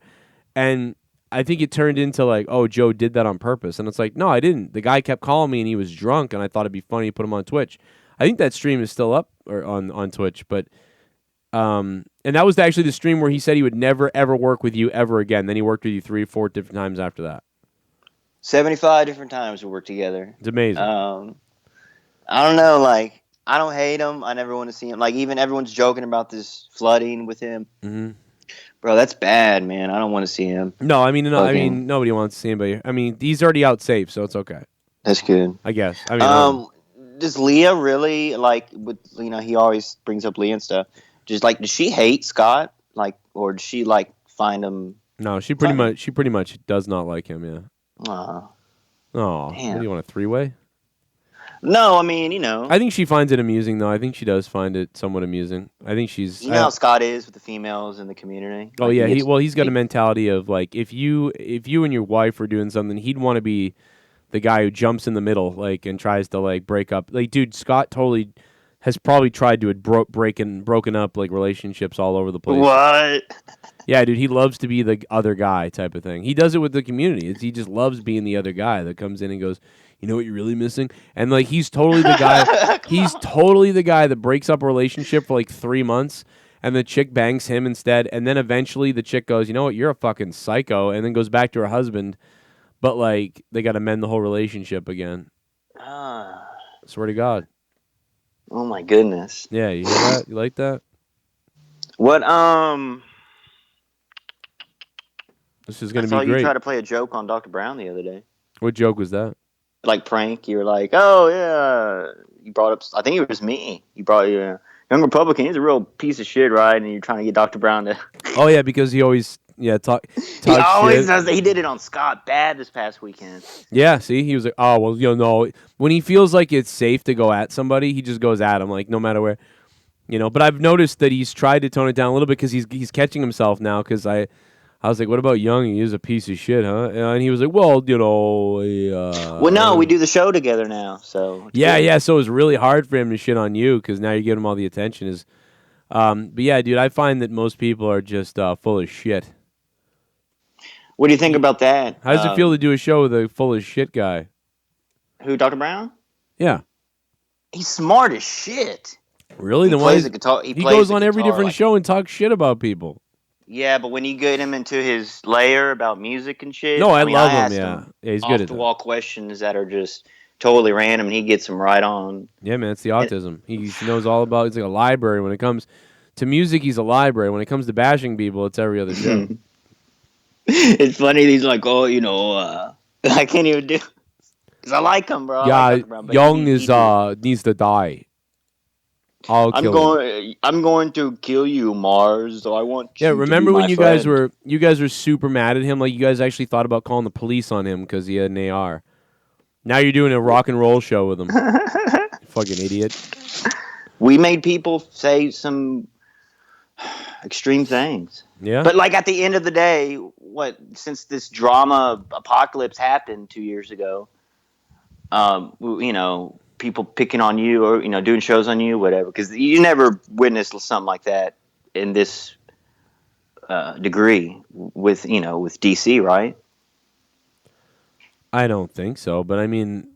and I think it turned into like, "Oh, Joe did that on purpose," and it's like, "No, I didn't." The guy kept calling me, and he was drunk, and I thought it'd be funny to put him on Twitch. I think that stream is still up or on Twitch, but and that was actually the stream where he said he would never ever work with you ever again. Then he worked with you 3 or 4 different times after that. 75 different times we worked together. It's amazing. I don't know, like, I don't hate him. I never want to see him. Like, even everyone's joking about this flooding with him. Mm-hmm. Bro, that's bad, man. I don't want to see him. No, I mean, nobody wants to see anybody. I mean, he's already out safe, so it's okay. That's good. I guess. I mean, does Leah really, like, with, he always brings up Leah and stuff. Just, like, does she hate Scott? Like, or does she, like, find him? No, she pretty much does not like him, yeah. Aw. Oh, what do you want, a 3-way? No, I mean, I think she finds it amusing, though. I think she does find it somewhat amusing. I think she's... You know how Scott is with the females in the community? Oh, yeah. He's got a mentality of, like, if you and your wife were doing something, he'd want to be the guy who jumps in the middle, like, and tries to, like, break up. Like, dude, Scott totally has probably tried to broken up, like, relationships all over the place. What? Yeah, dude, he loves to be the other guy type of thing. He does it with the community. He just loves being the other guy that comes in and goes, you know what you're really missing? And, like, he's totally the guy. He's totally the guy that breaks up a relationship for, like, 3 months, and the chick bangs him instead. And then eventually the chick goes, you know what, you're a fucking psycho, and then goes back to her husband. But, like, they got to mend the whole relationship again. Swear to God. Oh, my goodness. Yeah, you hear that? You like that? What, This is going to I be saw great. you try to play a joke on Dr. Brown the other day. What joke was that? Like, prank. You were like, oh, yeah. You brought up, I think it was me. You brought, young Republican. He's a real piece of shit, right? And you're trying to get Dr. Brown to... Oh, yeah, because he always, talk He always shit. does that. He did it on Scott bad this past weekend. Yeah, see? He was like, oh, well, no. When he feels like it's safe to go at somebody, he just goes at him, like, no matter where. But I've noticed that he's tried to tone it down a little bit because he's catching himself now because I was like, what about Young? He's a piece of shit, huh? And he was like, well, Well, no, we do the show together now, so... Yeah, so it was really hard for him to shit on you because now you're giving him all the attention. But yeah, dude, I find that most people are just full of shit. What do you think about that? How does it feel to do a show with a full of shit guy? Who, Dr. Brown? Yeah. He's smart as shit. Really? He plays the guitar. He goes on every different show and talks shit about people. Yeah, but when you get him into his layer about music and shit... No, I love him, yeah. Yeah, he's good at that. Off-the-wall questions that are just totally random, and he gets them right on. Yeah, man, it's the autism. He knows all about... He's like a library. When it comes to music, he's a library. When it comes to bashing people, it's every other show. It's funny. He's like, oh, I can't even do... Because I like him, bro. Yeah, Young needs to die. I'm going to kill you, Mars. So I want. Yeah, you remember to be when my you friend. guys were super mad at him? Like you guys actually thought about calling the police on him because he had an AR. Now you're doing a rock and roll show with him. Fucking idiot. We made people say some extreme things. Yeah. But like at the end of the day, since this drama apocalypse happened 2 years ago, people picking on you or doing shows on you, whatever, because you never witnessed something like that in this degree with DC, right? I don't think so, but I mean,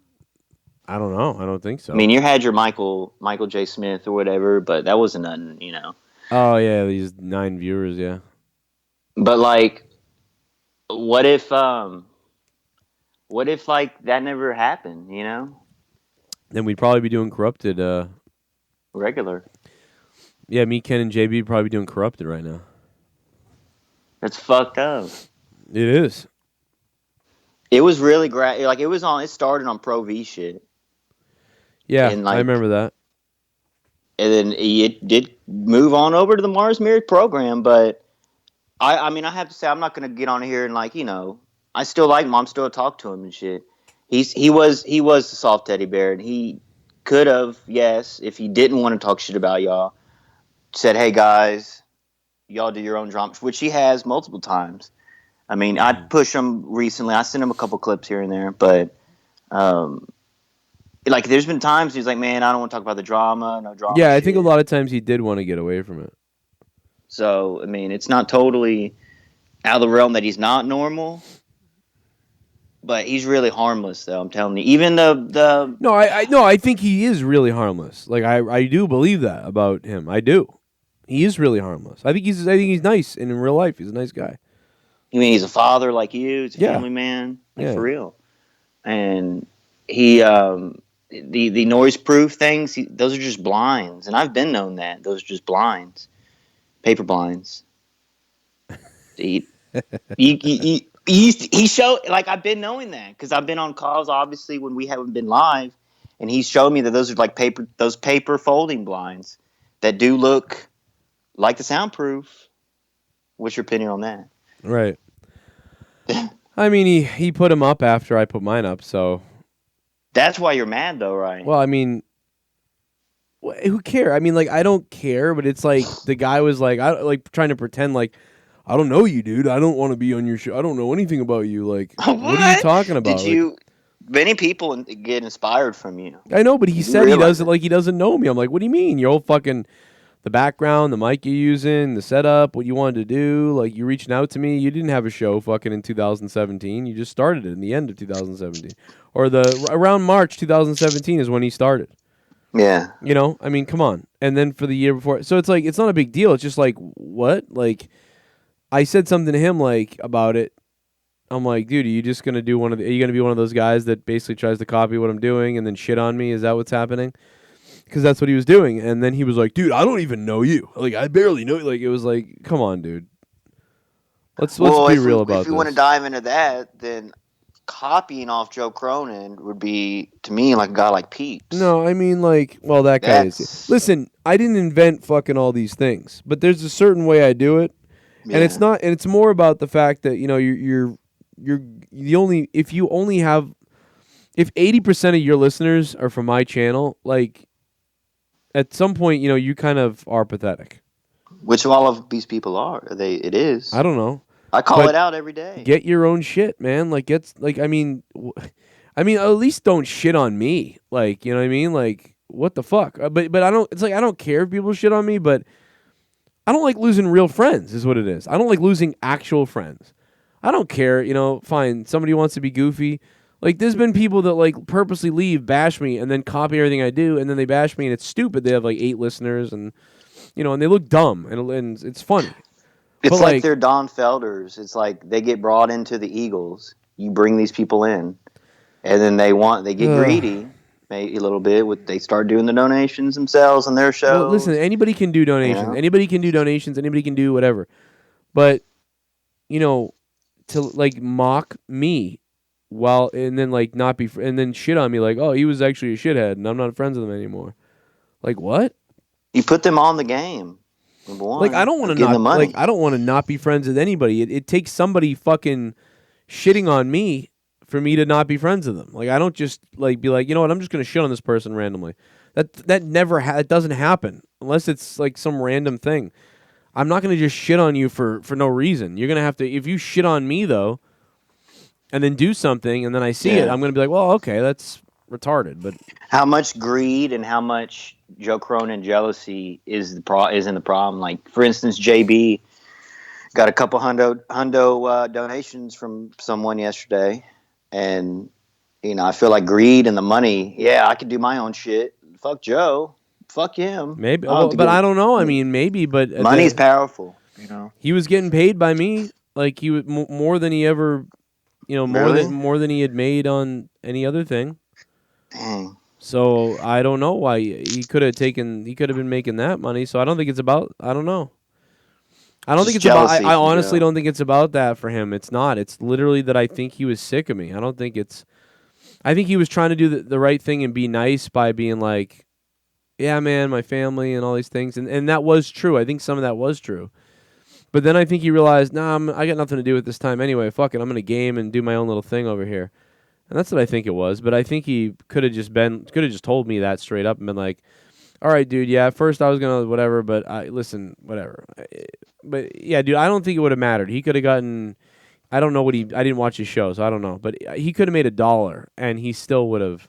I don't know. I don't think so. I mean, you had your Michael J. Smith or whatever, but that wasn't nothing, Oh yeah, these 9 viewers, yeah. But like, what if like that never happened, Then we'd probably be doing Corrupted. Regular. Yeah, me, Ken, and JB probably be doing Corrupted right now. That's fucked up. It is. It was really great. Like it started on Pro V shit. Yeah, I remember that. And then it did move on over to the Mars Mirror program, but I mean, I have to say, I'm not going to get on here and I still like him. I'm still talk to him and shit. He was a soft teddy bear, and he could have, yes, if he didn't want to talk shit about y'all, said, hey guys, y'all do your own drama, which he has multiple times. I mean, I'd push him recently. I sent him a couple clips here and there, but like there's been times he's like, man, I don't want to talk about the drama, no drama Yeah, I think a shit. lot of times he did want to get away from it. So I mean, it's not totally out of the realm that he's not normal, but he's really harmless though. I'm telling you, even the No, I think he is really harmless. Like I do believe that about him. I do. He is really harmless. I think he's nice, and in real life, he's a nice guy. I mean, he's a father like you. He's a Yeah, family man, like yeah. for real. And he, the noise proof things, those are just blinds, and I've been known that those are just blinds, paper blinds. He showed like I've been knowing that because I've been on calls obviously when we haven't been live, and he showed me that those are like paper folding blinds that do look like the soundproof. What's your opinion on that? Right. I mean, he put him up after I put mine up. So, That's why you're mad though, right? well, I mean, who care? I mean, like I don't care, but it's like the guy was like, I like trying to pretend like I don't know you, dude. I don't want to be on your show. I don't know anything about you. Like, what are you What talking did about? Like, you? Many people get inspired from you. I know, but he You do said he realize doesn't that. like he doesn't know me. I'm like, what do you mean? Your whole fucking the background, the mic you're using, the setup, what you wanted to do. Like you reaching out to me. You didn't have a show fucking in 2017. You just started it in the end of 2017, or the around March 2017 is when he started. Yeah. You know, I mean, come on. And then for the year before, so it's like it's not a big deal. It's just like what? Like I said something to him like about it. I'm like, dude, are you just gonna do one of the? Are you gonna be one of those guys that basically tries to copy what I'm doing and then shit on me? Is that what's happening? Because that's what he was doing. And then he was like, dude, I don't even know you. Like I barely know you. Like it was like, come on, dude. Let's Well, be if we real if about we want to this. dive into that, then copying off Joe Cronin would be to me like a guy like Peeps. No, I mean like, well, that guy is. That's Listen, I didn't invent fucking all these things, but there's a certain way I do it, and it's yeah. not. And it's more about the fact that you're the only if you only have if 80% of your listeners are from my channel, like at some point, you kind of are pathetic. Which all of these people are. They it I is. don't know, I call but it out every day. get your own shit, man. Like get like I mean, at least don't shit on me. Like, you know what I mean? Like, what the fuck? But I don't. It's like I don't care if people shit on me, but I don't like losing real friends. Is what it is. I don't like losing actual friends. I don't care. Fine. Somebody wants to be goofy. Like, there's been people that like purposely leave, bash me, and then copy everything I do, and then they bash me, and it's stupid. They have like 8 listeners, and and they look dumb, and it's funny. But It's like like, they're Don Felders. It's like they get brought into the Eagles. You bring these people in, and then they get greedy, maybe a little bit. They start doing the donations themselves on their well, listen. shows. Anybody can do You donations. know, Anybody can do donations. Anybody can do whatever. But you know, to like mock me while and then like not be and then shit on me like, oh, he was actually a shithead and I'm not friends with him anymore. Like what? you put them on the game. Number Like I one don't want of to getting the not like money. I don't want to not be friends with anybody. It takes somebody fucking shitting on me for me to not be friends with them. Like I don't just like be like, you know what? I'm just gonna shit on this person randomly. That never it doesn't happen unless it's like some random thing. I'm not gonna just shit on you for no reason. You're gonna have to if you shit on me though, and then do something, and then I see it. Yeah. I'm gonna be like, well, okay, that's retarded, but How much greed and how much Joe Cronin jealousy is in the problem? Like for instance, JB got a couple hundo donations from someone yesterday, and I feel like greed and the money. Yeah, I could do my own shit. Fuck Joe. Fuck him. maybe. I don't have Well, to but I give. don't know. I mean, maybe, but Money's powerful. You know. he was getting paid by me, like he was more than he ever, Really? more than he had made on any other thing. Dang. So I don't know why he could have taken. He could have been making that money. So I don't think it's about. I don't know. I don't think Just it's about. jealousy I from honestly Joe. don't think it's about that for him. It's not. It's literally that I think he was sick of me. I don't think it's. I think he was trying to do the right thing and be nice by being like, yeah, man, my family and all these things. And that was true. I think some of that was true. But then I think he realized, nah, I got nothing to do with this time anyway. Fuck it. I'm going to game and do my own little thing over here. And that's what I think it was. But I think he could have just told me that straight up and been like, all right, dude, yeah, at first I was going to whatever, but listen, whatever. But yeah, dude, I don't think it would have mattered. He could have gotten, I don't know I didn't watch his show, so I don't know. But he could have made $1 and he still would have,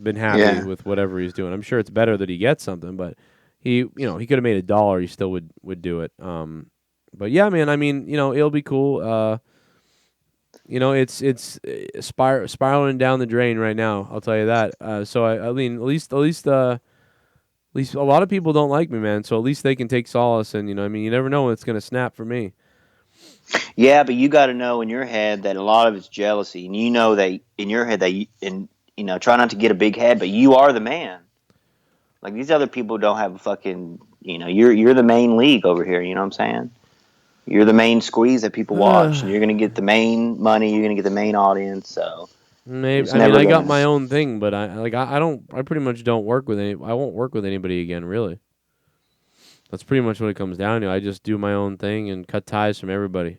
been happy Yeah. with whatever he's doing. I'm sure it's better that he gets something, but he could have made $1. He still would do it. But yeah, man. I mean, it'll be cool. It's spiraling down the drain right now. I'll tell you that. So I mean, at least a lot of people don't like me, man. So at least they can take solace, and I mean, you never know when it's gonna snap for me. Yeah, but you got to know in your head that a lot of it's jealousy, and you know that in your head that try not to get a big head, but you are the man. Like these other people don't have a fucking, you're the main league over here. You know what I'm saying? You're the main squeeze that people watch, and you're gonna get the main money. You're gonna get the main audience. So Maybe it's I mean never I got gonna. my own thing, but I don't I pretty much don't work with any. I won't work with anybody again, really. That's pretty much what it comes down to. I just do my own thing and cut ties from everybody.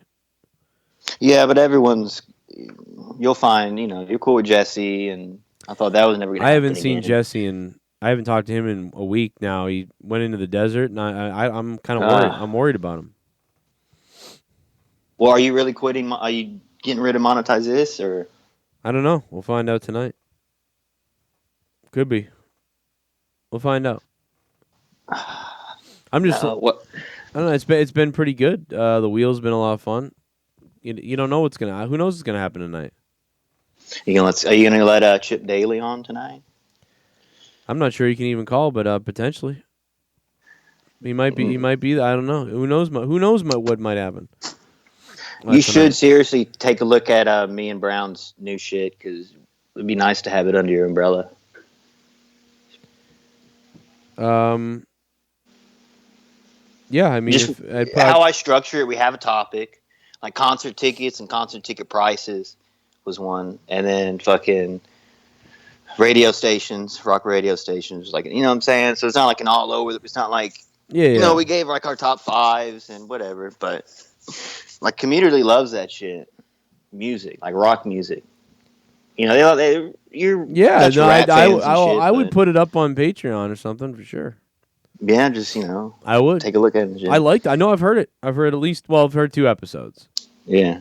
Yeah, but everyone's. You'll find, you're cool with Jesse, and I thought that was never gonna I haven't happen seen again. Jesse and I haven't talked to him in a week now. He went into the desert, and I'm kind of worried. I'm worried about him. Well, are you really quitting? Are you getting rid of Monetize This, or? I don't know. We'll find out tonight. Could be. We'll find out. I'm just. What? I don't know. It's been pretty good. The wheel's been a lot of fun. You don't know what's gonna. Who knows what's gonna happen tonight? Are you gonna let Chip Daly on tonight? I'm not sure you can even call, but potentially he might be. He Mm. might be. I don't know. Who knows? What might happen You tonight? should seriously take a look at me and Brown's new shit because it'd be nice to have it under your umbrella. Um. Yeah. I mean, Just if I'd how probably. I structure it, we have a topic like concert tickets and concert ticket prices was one, and then fucking radio stations, rock radio stations, like what I'm saying. So it's not like an all over. It's not like Yeah. Yeah. we gave like our top fives and whatever, but like community loves that shit, music, like rock music. You're Yeah. got No. your rap fans and shit, I would but put it up on Patreon or something for sure. yeah, just I would. take a look at it. And shit. I liked. I know I've heard it. I've heard at least. Well, I've heard 2 episodes. Yeah,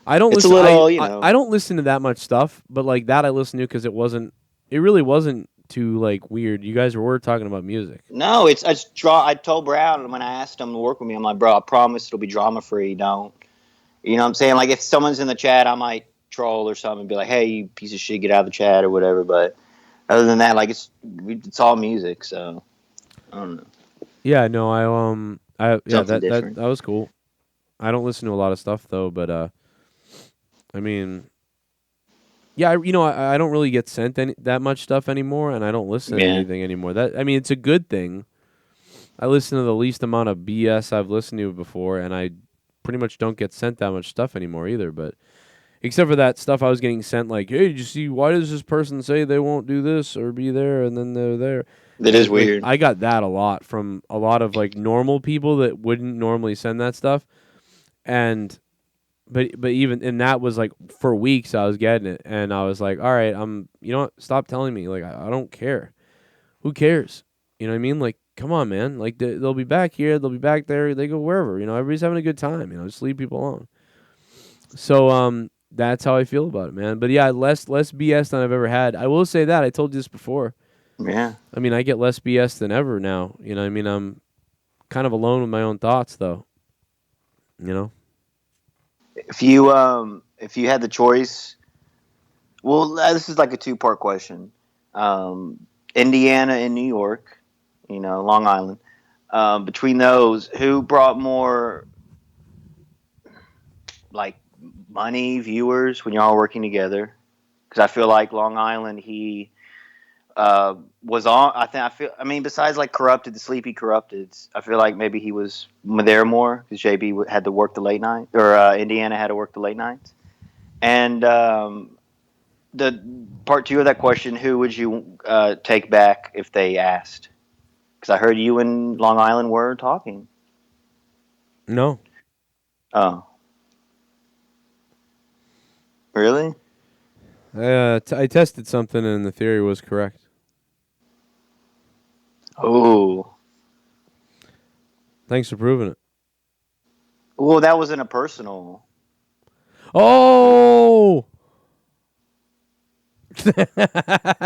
I don't it's a listen. little, I don't listen to that much stuff, but like that I listened to because it wasn't. It really wasn't too like weird. You guys were talking about music. No, it's draw. I told Brown when I asked him to work with me, I'm like, bro, I promise it'll be drama free. Don't, what I'm saying? Like if someone's in the chat, I might troll or something and be like, hey, you piece of shit, get out of the chat or whatever. But other than that, like it's all music. So I don't know, Yeah, no, I yeah, something that different. was cool. I don't listen to a lot of stuff though, but I mean, yeah, I don't really get sent that much stuff anymore, and I don't listen to Yeah, anything anymore. That I mean, it's a good thing. I listen to the least amount of BS I've listened to before, and I pretty much don't get sent that much stuff anymore either. But except for that stuff I was getting sent, like, hey, did you see? Why does this person say they won't do this or be there, and then they're there? that is And like weird. I got that a lot from a lot of like normal people that wouldn't normally send that stuff, and but even and that was like for weeks I was getting it, and I was like, all right, you know what? Stop telling me. Like I don't care. Who cares? You know what I mean? Like come on, man. Like they'll be back here, they'll be back there, they go wherever. Everybody's having a good time. Just leave people alone. So that's how I feel about it, man. But yeah, less BS than I've ever had. I will say that I told you this before. Yeah. I mean, I get less BS than ever now. I mean, I'm kind of alone with my own thoughts, though. You know? If you had the choice, well, this is like a two-part question. Indiana and New York, Long Island. Between those, who brought more like money, viewers when y'all were working together? Because I feel like Long Island, he was on. I mean, besides like Corrupted, the Sleepy Corrupted, I feel like maybe he was there more because JB had to work the late night, or Indiana had to work the late nights. And the part two of that question: who would you take back if they asked? Because I heard you and Long Island were talking. No. Oh, really? I tested something and the theory was correct. Oh, Thanks for proving it. well, that wasn't a personal. Oh!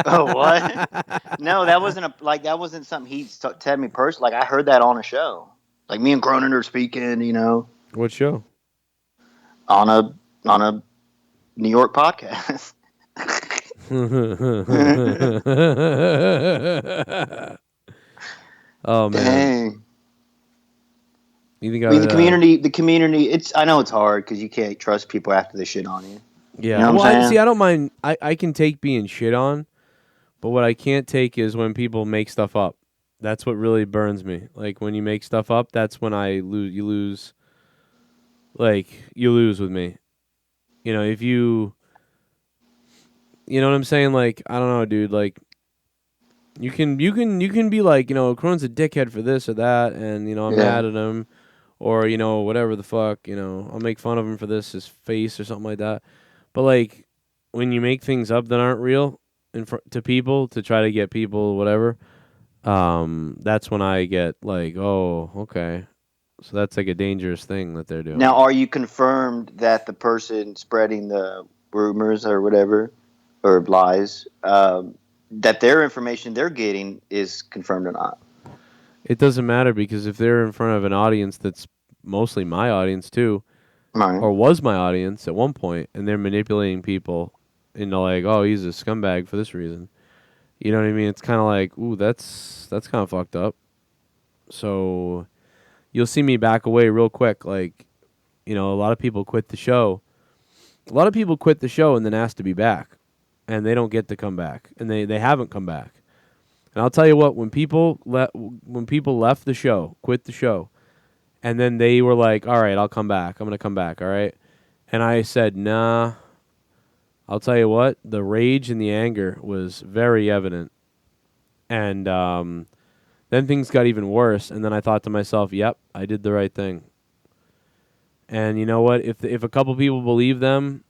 Oh, what? No, that wasn't that wasn't something he told me personally. Like I heard that on a show. Like me and Cronin are speaking, What show? on a New York podcast. Oh man, Dang. you think I mean, I? the community. I know it's hard because you can't trust people after they shit on you. You Yeah. know Well, what I'm see, saying? I don't mind. I can take being shit on, but what I can't take is when people make stuff up. That's what really burns me. Like when you make stuff up, that's when I lose. You lose. Like you lose with me. If you know what I'm saying. Like I don't know, dude. Like you can be like, Cronin's a dickhead for this or that, and I'm Yeah. mad at him, or whatever the fuck, I'll make fun of him for this, his face or something like that. But like when you make things up that aren't real to people to try to get people whatever, that's when I get like, oh, okay, so that's like a dangerous thing that they're doing. Now, are you confirmed that the person spreading the rumors or whatever or lies, that their information they're getting is confirmed or not? It doesn't matter because if they're in front of an audience that's mostly my audience too, Right. or was my audience at one point, and they're manipulating people into like, oh, he's a scumbag for this reason. You know what I mean? It's kind of like, ooh, that's kind of fucked up. So you'll see me back away real quick. Like, a lot of people quit the show. A lot of people quit the show and then ask to be back, and they don't get to come back, and they haven't come back. And I'll tell you what, when people left the show, quit the show, and then they were like, all right, I'll come back. I'm gonna come back. All right, and I said, nah. I'll tell you what, the rage and the anger was very evident. And then things got even worse. And then I thought to myself, yep, I did the right thing. And you know what? If a couple people believe them,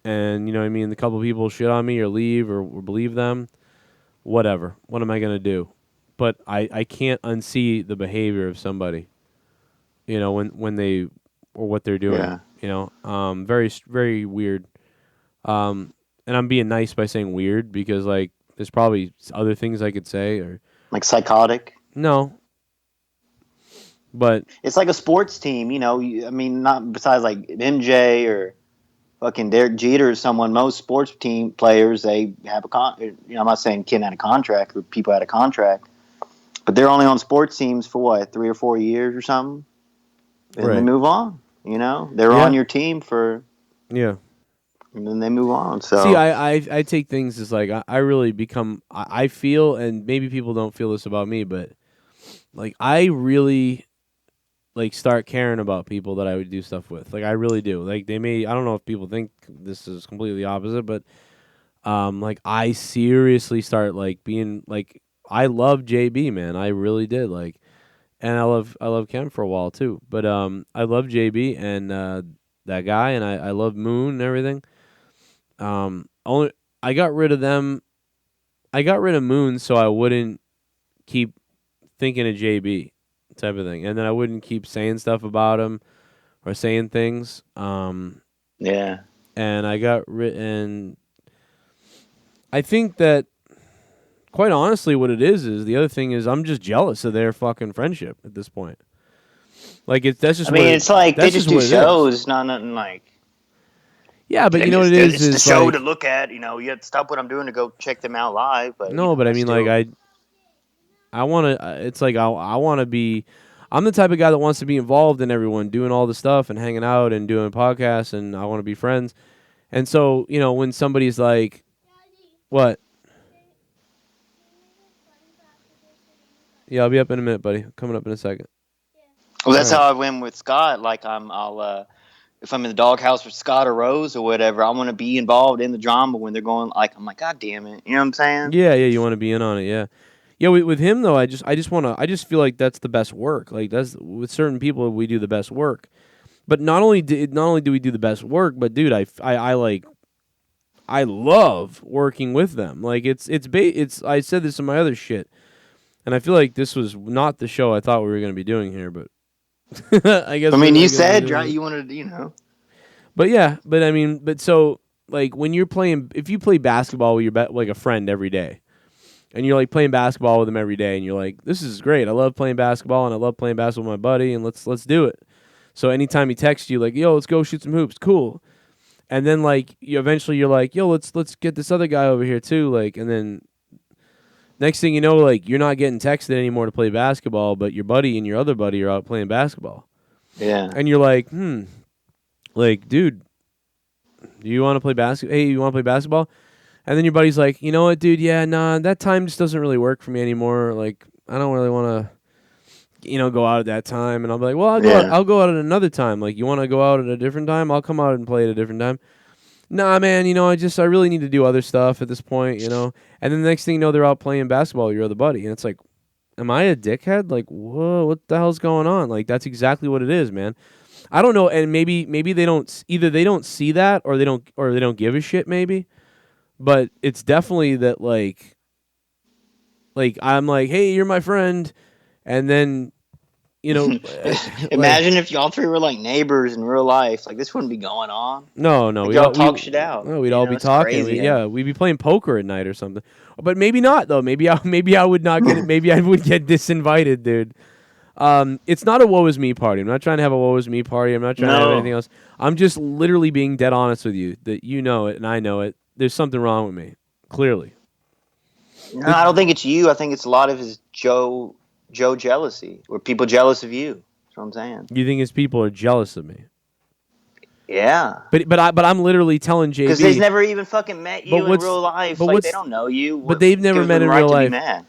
and you know what I mean, the couple people shit on me or leave or believe them, whatever. What am I going to do? But I can't unsee the behavior of somebody, when they, or what they're doing. Yeah. Very, very weird. And I'm being nice by saying weird because like there's probably other things I could say or Like psychotic. no, but It's like a sports team, I mean, not besides like MJ or fucking Derek Jeter or someone. Most sports team players, they have I'm not saying Ken had a contract or people had a contract, but they're only on sports teams for what, 3 or 4 years or something. And they right, move on. They're yeah, on your team yeah. and then they move on. See, So I take things as like I really become I feel, and maybe people don't feel this about me, but like I really like start caring about people that I would do stuff with. Like I really do. Like I don't know if people think this is completely opposite, but like I seriously start like being like I love JB, man. I really did. Like, and I love Ken for a while too. But I love JB and that guy, and I love Moon and everything. Only I got rid of them. I got rid of Moon so I wouldn't keep thinking of JB type of thing, and then I wouldn't keep saying stuff about him or saying things. yeah. And I got rid, and I think that quite honestly, what it is the other thing is I'm just jealous of their fucking friendship at this point. Like that's I just mean, it's like they that's just just do what it is. shows, not nothing like. Yeah, but you know what it is It's the is show to like look at. You have to stop what I'm doing to go check them out live. But no, but I I mean like still. I want to. It's like I want to be. I'm the type of guy that wants to be involved in everyone, doing all the stuff and hanging out and doing podcasts, and I want to be friends. And so when somebody's like, "What? Yeah, I'll be up in a minute, buddy. Coming up in a second." Well, All that's right. how I went with Scott. Like I'll if I'm in the doghouse with Scott or Rose or whatever, I want to be involved in the drama when they're going. Like I'm like, God damn it, you know what I'm saying? Yeah, yeah. You want to be in on it. Yeah, yeah. With him though, I just want to. I just feel like that's the best work. Like that's with certain people, we do the best work. But not only do we do the best work, but dude, I like I love working with them. Like it's I said this in my other shit, and I feel like this was not the show I thought we were going to be doing here, but I mean, I you guess we're said doing it. you wanted, But yeah, but I mean, but so like when you're playing, if you play basketball with your like a friend every day, and you're like playing basketball with him every day, and you're like, this is great. I love playing basketball, and I love playing basketball with my buddy, and let's do it. So anytime he texts you like, yo, let's go shoot some hoops, cool. And then like you eventually you're like, yo, let's get this other guy over here too, like, and then next thing you know, like you're not getting texted anymore to play basketball, but your buddy and your other buddy are out playing basketball. Yeah. And you're like, like, dude, do you want to play basketball? Hey, you want to play basketball? And then your buddy's like, you know what, dude? Yeah, nah, that time just doesn't really work for me anymore. Like, I don't really want to, go out at that time. And I'll be like, well, I'll go out at another time. Like, you want to go out at a different time? I'll come out and play at a different time. Nah, man, I really need to do other stuff at this point, And then the next thing you know, they're out playing basketball with your other buddy. And it's like, am I a dickhead? Like, whoa, what the hell's going on? Like, that's exactly what it is, man. I don't know, and maybe they don't, either they don't see that or they don't give a shit, maybe. But it's definitely that, like I'm like, hey, you're my friend, and then, Imagine if y'all three were like neighbors in real life. Like, this wouldn't be going on. No, like, we'd all talk shit out. No, we'd all be talking. We'd be playing poker at night or something. But maybe not though. Maybe I would not get it. Maybe I would get disinvited, dude. It's not a woe is me party. I'm not trying to have a woe is me party. I'm not trying to have anything else. I'm just literally being dead honest with you that you know it and I know it. There's something wrong with me, clearly. No, I don't think it's you. I think it's a lot of his Joe jealousy, or people jealous of you. That's what I'm saying. You think his people are jealous of me? Yeah. But I'm literally telling JB because they've never even fucking met you in real life. But like, they don't know you. But they've never met in real life.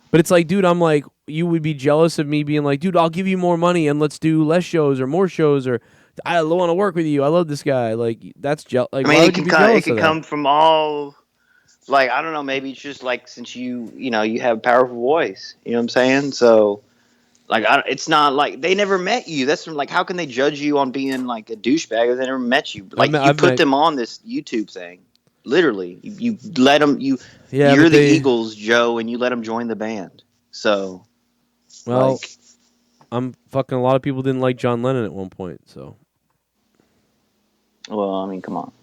But it's like, dude, I'm like, you would be jealous of me being like, dude, I'll give you more money and let's do less shows or more shows, or I want to work with you. I love this guy. Like, that's like. I mean, it can come from all. Like, I don't know, maybe it's just like, since you have a powerful voice, you know what I'm saying? So, like, it's not like they never met you. That's like, how can they judge you on being like a douchebag if they never met you? Like, you put them on this YouTube thing. Literally, you let them. You're the Eagles, Joe, and you let them join the band. So, well, like, I'm fucking. A lot of people didn't like John Lennon at one point. So, well, I mean, come on.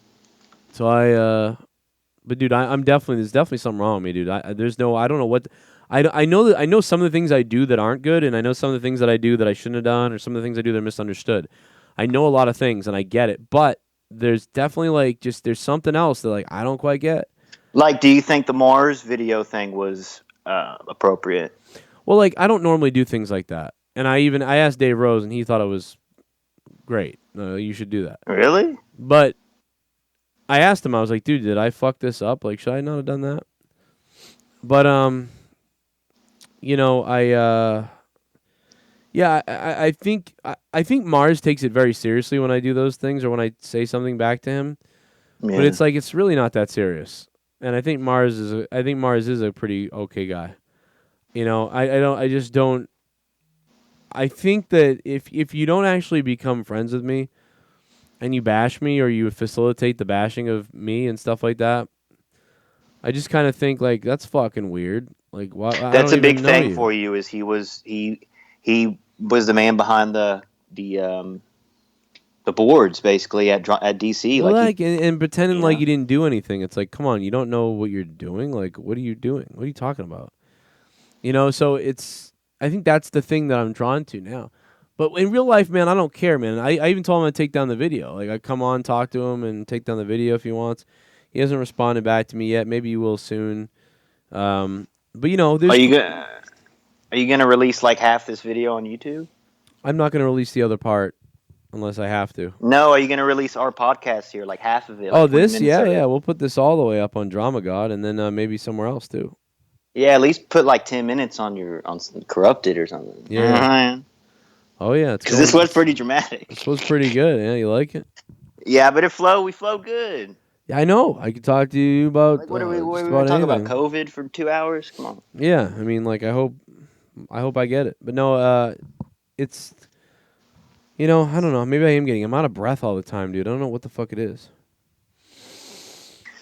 So but dude, there's definitely something wrong with me, dude. I don't know what. I know some of the things I do that aren't good, and I know some of the things that I do that I shouldn't have done, or some of the things I do that are misunderstood. I know a lot of things, and I get it, but there's definitely like there's something else that like I don't quite get. Like, do you think the Mars video thing was appropriate? Well, like, I don't normally do things like that, and I asked Dave Rose, and he thought it was great. You should do that. Really? But I asked him, I was like, dude, did I fuck this up? Like, should I not have done that? But I think Mars takes it very seriously when I do those things or when I say something back to him. Yeah. But it's like, it's really not that serious. And I think Mars is a pretty okay guy. I think that if you don't actually become friends with me and you bash me or you facilitate the bashing of me and stuff like that, I just kind of think like that's fucking weird. Like, why? That's a big thing for you. Is he was the man behind the boards basically at DC. Well, and pretending like you didn't do anything. It's like, come on, you don't know what you're doing. Like, what are you doing? What are you talking about? So I think that's the thing that I'm drawn to now. But in real life, man, I don't care, man. I even told him to take down the video. Like, I come on, talk to him, and take down the video if he wants. He hasn't responded back to me yet. Maybe he will soon. But there's... Are you gonna release like half this video on YouTube? I'm not gonna release the other part unless I have to. No, are you gonna release our podcast here, like half of it? Like this? Yeah. We'll put this all the way up on Drama God, and then maybe somewhere else too. Yeah, at least put like 10 minutes on Corrupted or something. Yeah. Oh yeah, because this was pretty dramatic. This was pretty good. Yeah, you like it? Yeah, but we flow good. Yeah, I know. I could talk to you about. Like, what are we talking about? COVID for 2 hours? Come on. Yeah, I mean, like, I hope I get it, but no, it's, I don't know. Maybe I am getting. I'm out of breath all the time, dude. I don't know what the fuck it is.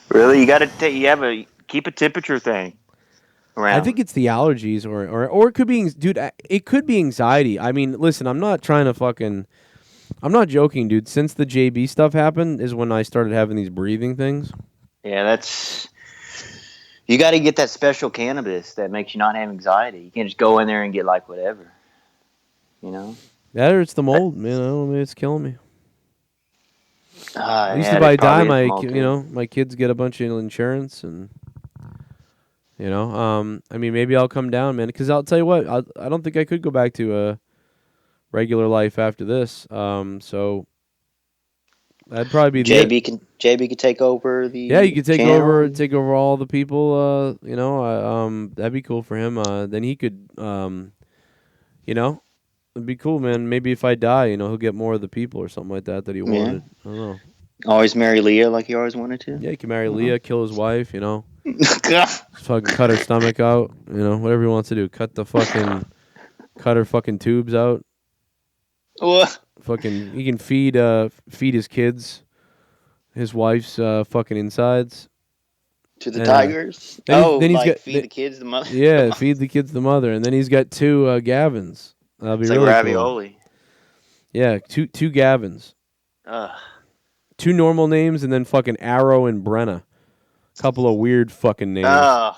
Really, you gotta keep a temperature thing around. I think it's the allergies, or it could be, dude. It could be anxiety. I mean, listen, I'm not trying to fucking I'm not joking, dude. Since the JB stuff happened is when I started having these breathing things. Yeah, that's. You got to get that special cannabis that makes you not have anxiety. You can't just go in there and get like whatever. You know. That or it's the mold, man. I don't know, maybe it's killing me. At least Yeah, if it I die, probably is mold too. my kids get a bunch of insurance, and I mean, maybe I'll come down, man. Because I'll tell you what, I don't think I could go back to a regular life after this. So that'd probably be the it. JB can take over Yeah, you the could channel. take over all the people. That'd be cool for him. Then he could, it'd be cool, man. Maybe if I die, he'll get more of the people or something like that he Yeah, wanted. I don't know. always marry Leah like he always wanted to. Yeah, he can marry Uh-huh. Leah, kill his wife. Just fucking cut her stomach out. Whatever he wants to do. Cut her fucking tubes out. What? Fucking, he can feed his kids, his wife's fucking insides. To the And tigers? then he's Like got feed the kids the mother. The yeah, mother. feed the kids the mother, and then he's got two Gavins. That'll be It's like really cool. ravioli. Yeah, two Gavins, Ugh. two normal names, and then fucking Arrow and Brenna. Couple of weird fucking names. Ugh.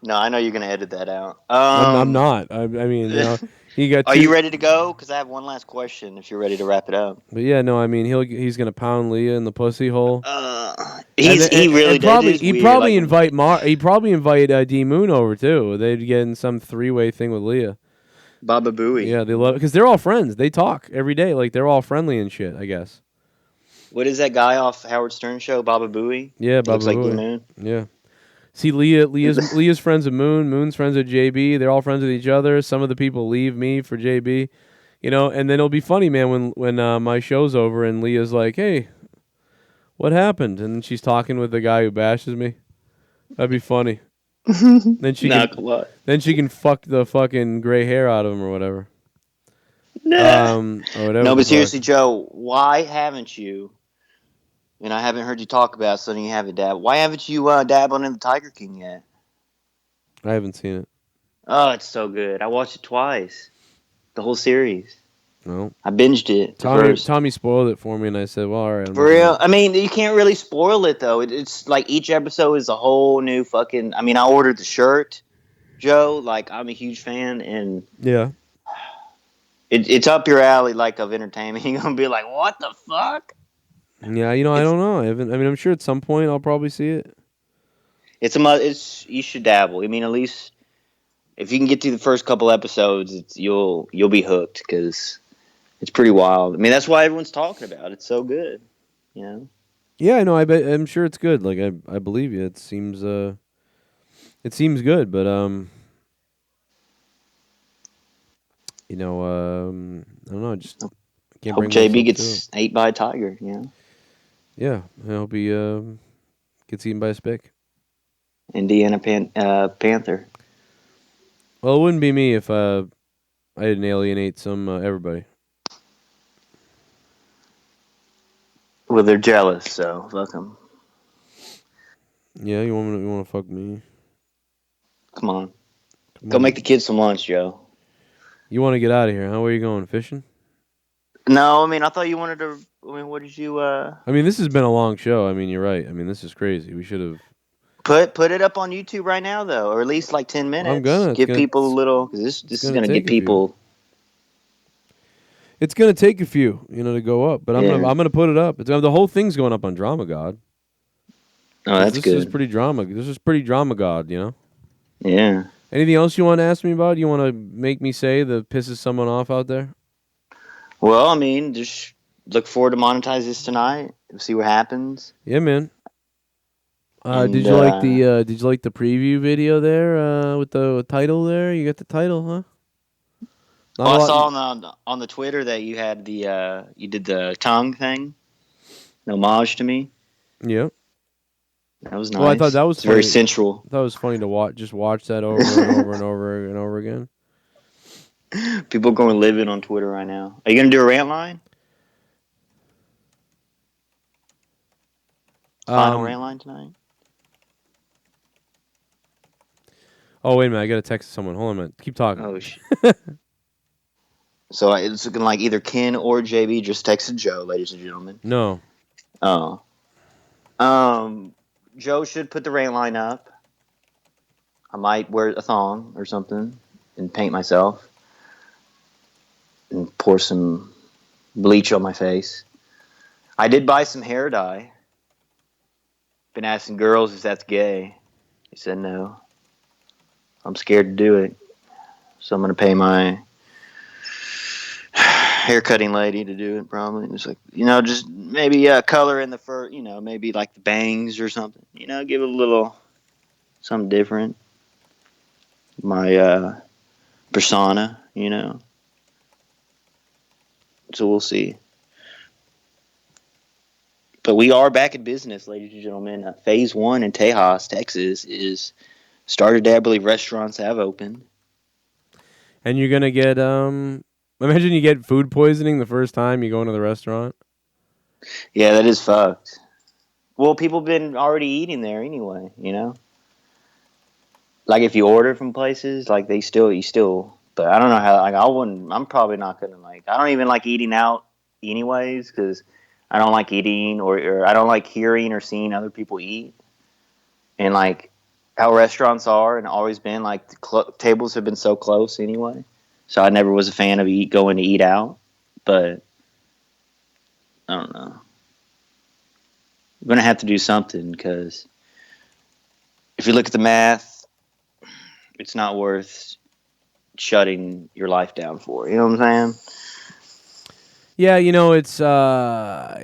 No, I know you're gonna edit that out. I'm not. I mean, he got Are you two. ready to go? Because I have one last question. If you're ready to wrap it up. But yeah, no, I mean he's gonna pound Leah in the pussy hole. He really And does. probably It is weird. Like, he'd probably invite D Moon over too. They'd get in some 3-way thing with Leah. Baba Booey. Yeah, they love because they're all friends. They talk every day, like they're all friendly and shit. I guess. What is that guy off Howard Stern show? Baba Booey. Yeah, He looks Baba like D Booey. Moon. Yeah. See, Leah's friends with Moon. Moon's friends with JB. They're all friends with each other. Some of the people leave me for JB. And then it'll be funny, man, when my show's over and Leah's like, "Hey, what happened?" And she's talking with the guy who bashes me. That'd be funny. Then she Not can a lot. then she can fuck the fucking gray hair out of him or whatever. Nah. Or whatever. No, the but fuck. seriously, Joe, why haven't you? And I haven't heard you talk about something you haven't dabbled. Why haven't you dabbled in the Tiger King yet? I haven't seen it. Oh, it's so good. I watched it twice. The whole series. No. I binged it. Tommy spoiled it for me, and I said, "Well, all right." For real? I mean, you can't really spoil it, though. It's like each episode is a whole new fucking. I mean, I ordered the shirt, Joe. Like, I'm a huge fan, and Yeah. it's up your alley, like, of entertainment. You're going to be like, what the fuck? Yeah, I don't know. I haven't. I mean, I'm sure at some point I'll probably see it. You should dabble. I mean, at least if you can get through the first couple episodes, you'll be hooked because it's pretty wild. I mean, that's why everyone's talking about it. It's so good, you know. Yeah, I know. I'm sure it's good. Like I believe you. It seems good, but I don't know. I just can't Hope bring JB myself to gets ate by a tiger. You know, Yeah, I hope he gets eaten by a spick. Indiana Panther. Well, it wouldn't be me if I didn't alienate some everybody. Well, they're jealous, so fuck them. Yeah, you want to fuck me? Come on, Come go on. make the kids some lunch, Joe. You want to get out of here, huh? Where are you going? Fishing? No, I mean, I thought you wanted to. I mean, what did you I mean, this has been a long show. I mean, you're right. I mean, this is crazy. We should have. put it up on YouTube right now, though, or at least like 10 minutes. I'm gonna. Give people a little. Cause this is gonna get people. It's gonna take a few, to go up. But I'm gonna put it up. The whole thing's going up on Drama God. Oh, that's this good. This is pretty Drama God. Yeah. Anything else you want to ask me about? You want to make me say that pisses someone off out there? Well, I mean, just look forward to monetize this tonight. We'll see what happens. Yeah, man. Did you like the preview video there with the title there? You got the title, huh? I saw on the Twitter that you had you did the tongue thing, an homage to me. Yeah. That was nice. Well, I thought that was very sensual. I thought it was funny to watch that over and over and over and over again. People are going livid on Twitter right now. Are you going to do a rant line? Final rant line tonight? Oh, wait a minute. I got to text someone. Hold on a minute. Keep talking. Oh, shit. So it's looking like either Ken or JB just texted Joe, ladies and gentlemen. No. Oh. Joe should put the rain line up. I might wear a thong or something and paint myself and pour some bleach on my face. I did buy some hair dye. Been asking girls if that's gay. They said no. I'm scared to do it. So I'm going to pay my haircutting lady to do it probably. It's like, just maybe color in the fur, maybe like the bangs or something. Give it a little something different. My persona, So we'll see. But we are back in business, ladies and gentlemen. Phase 1 in Tejas, Texas is started. I believe restaurants have opened. And you're gonna get imagine you get food poisoning the first time you go into the restaurant. Yeah, that is fucked. Well, people been already eating there anyway, Like if you order from places, like you still. But I don't know how. Like I wouldn't. I'm probably not gonna like. I don't even like eating out, anyways, because I don't like eating or I don't like hearing or seeing other people eat. And like how restaurants are and always been, like the tables have been so close anyway. So I never was a fan of going to eat out. But I don't know. I'm gonna have to do something because if you look at the math, it's not worth shutting your life down for. You know what I'm saying? Yeah, it's I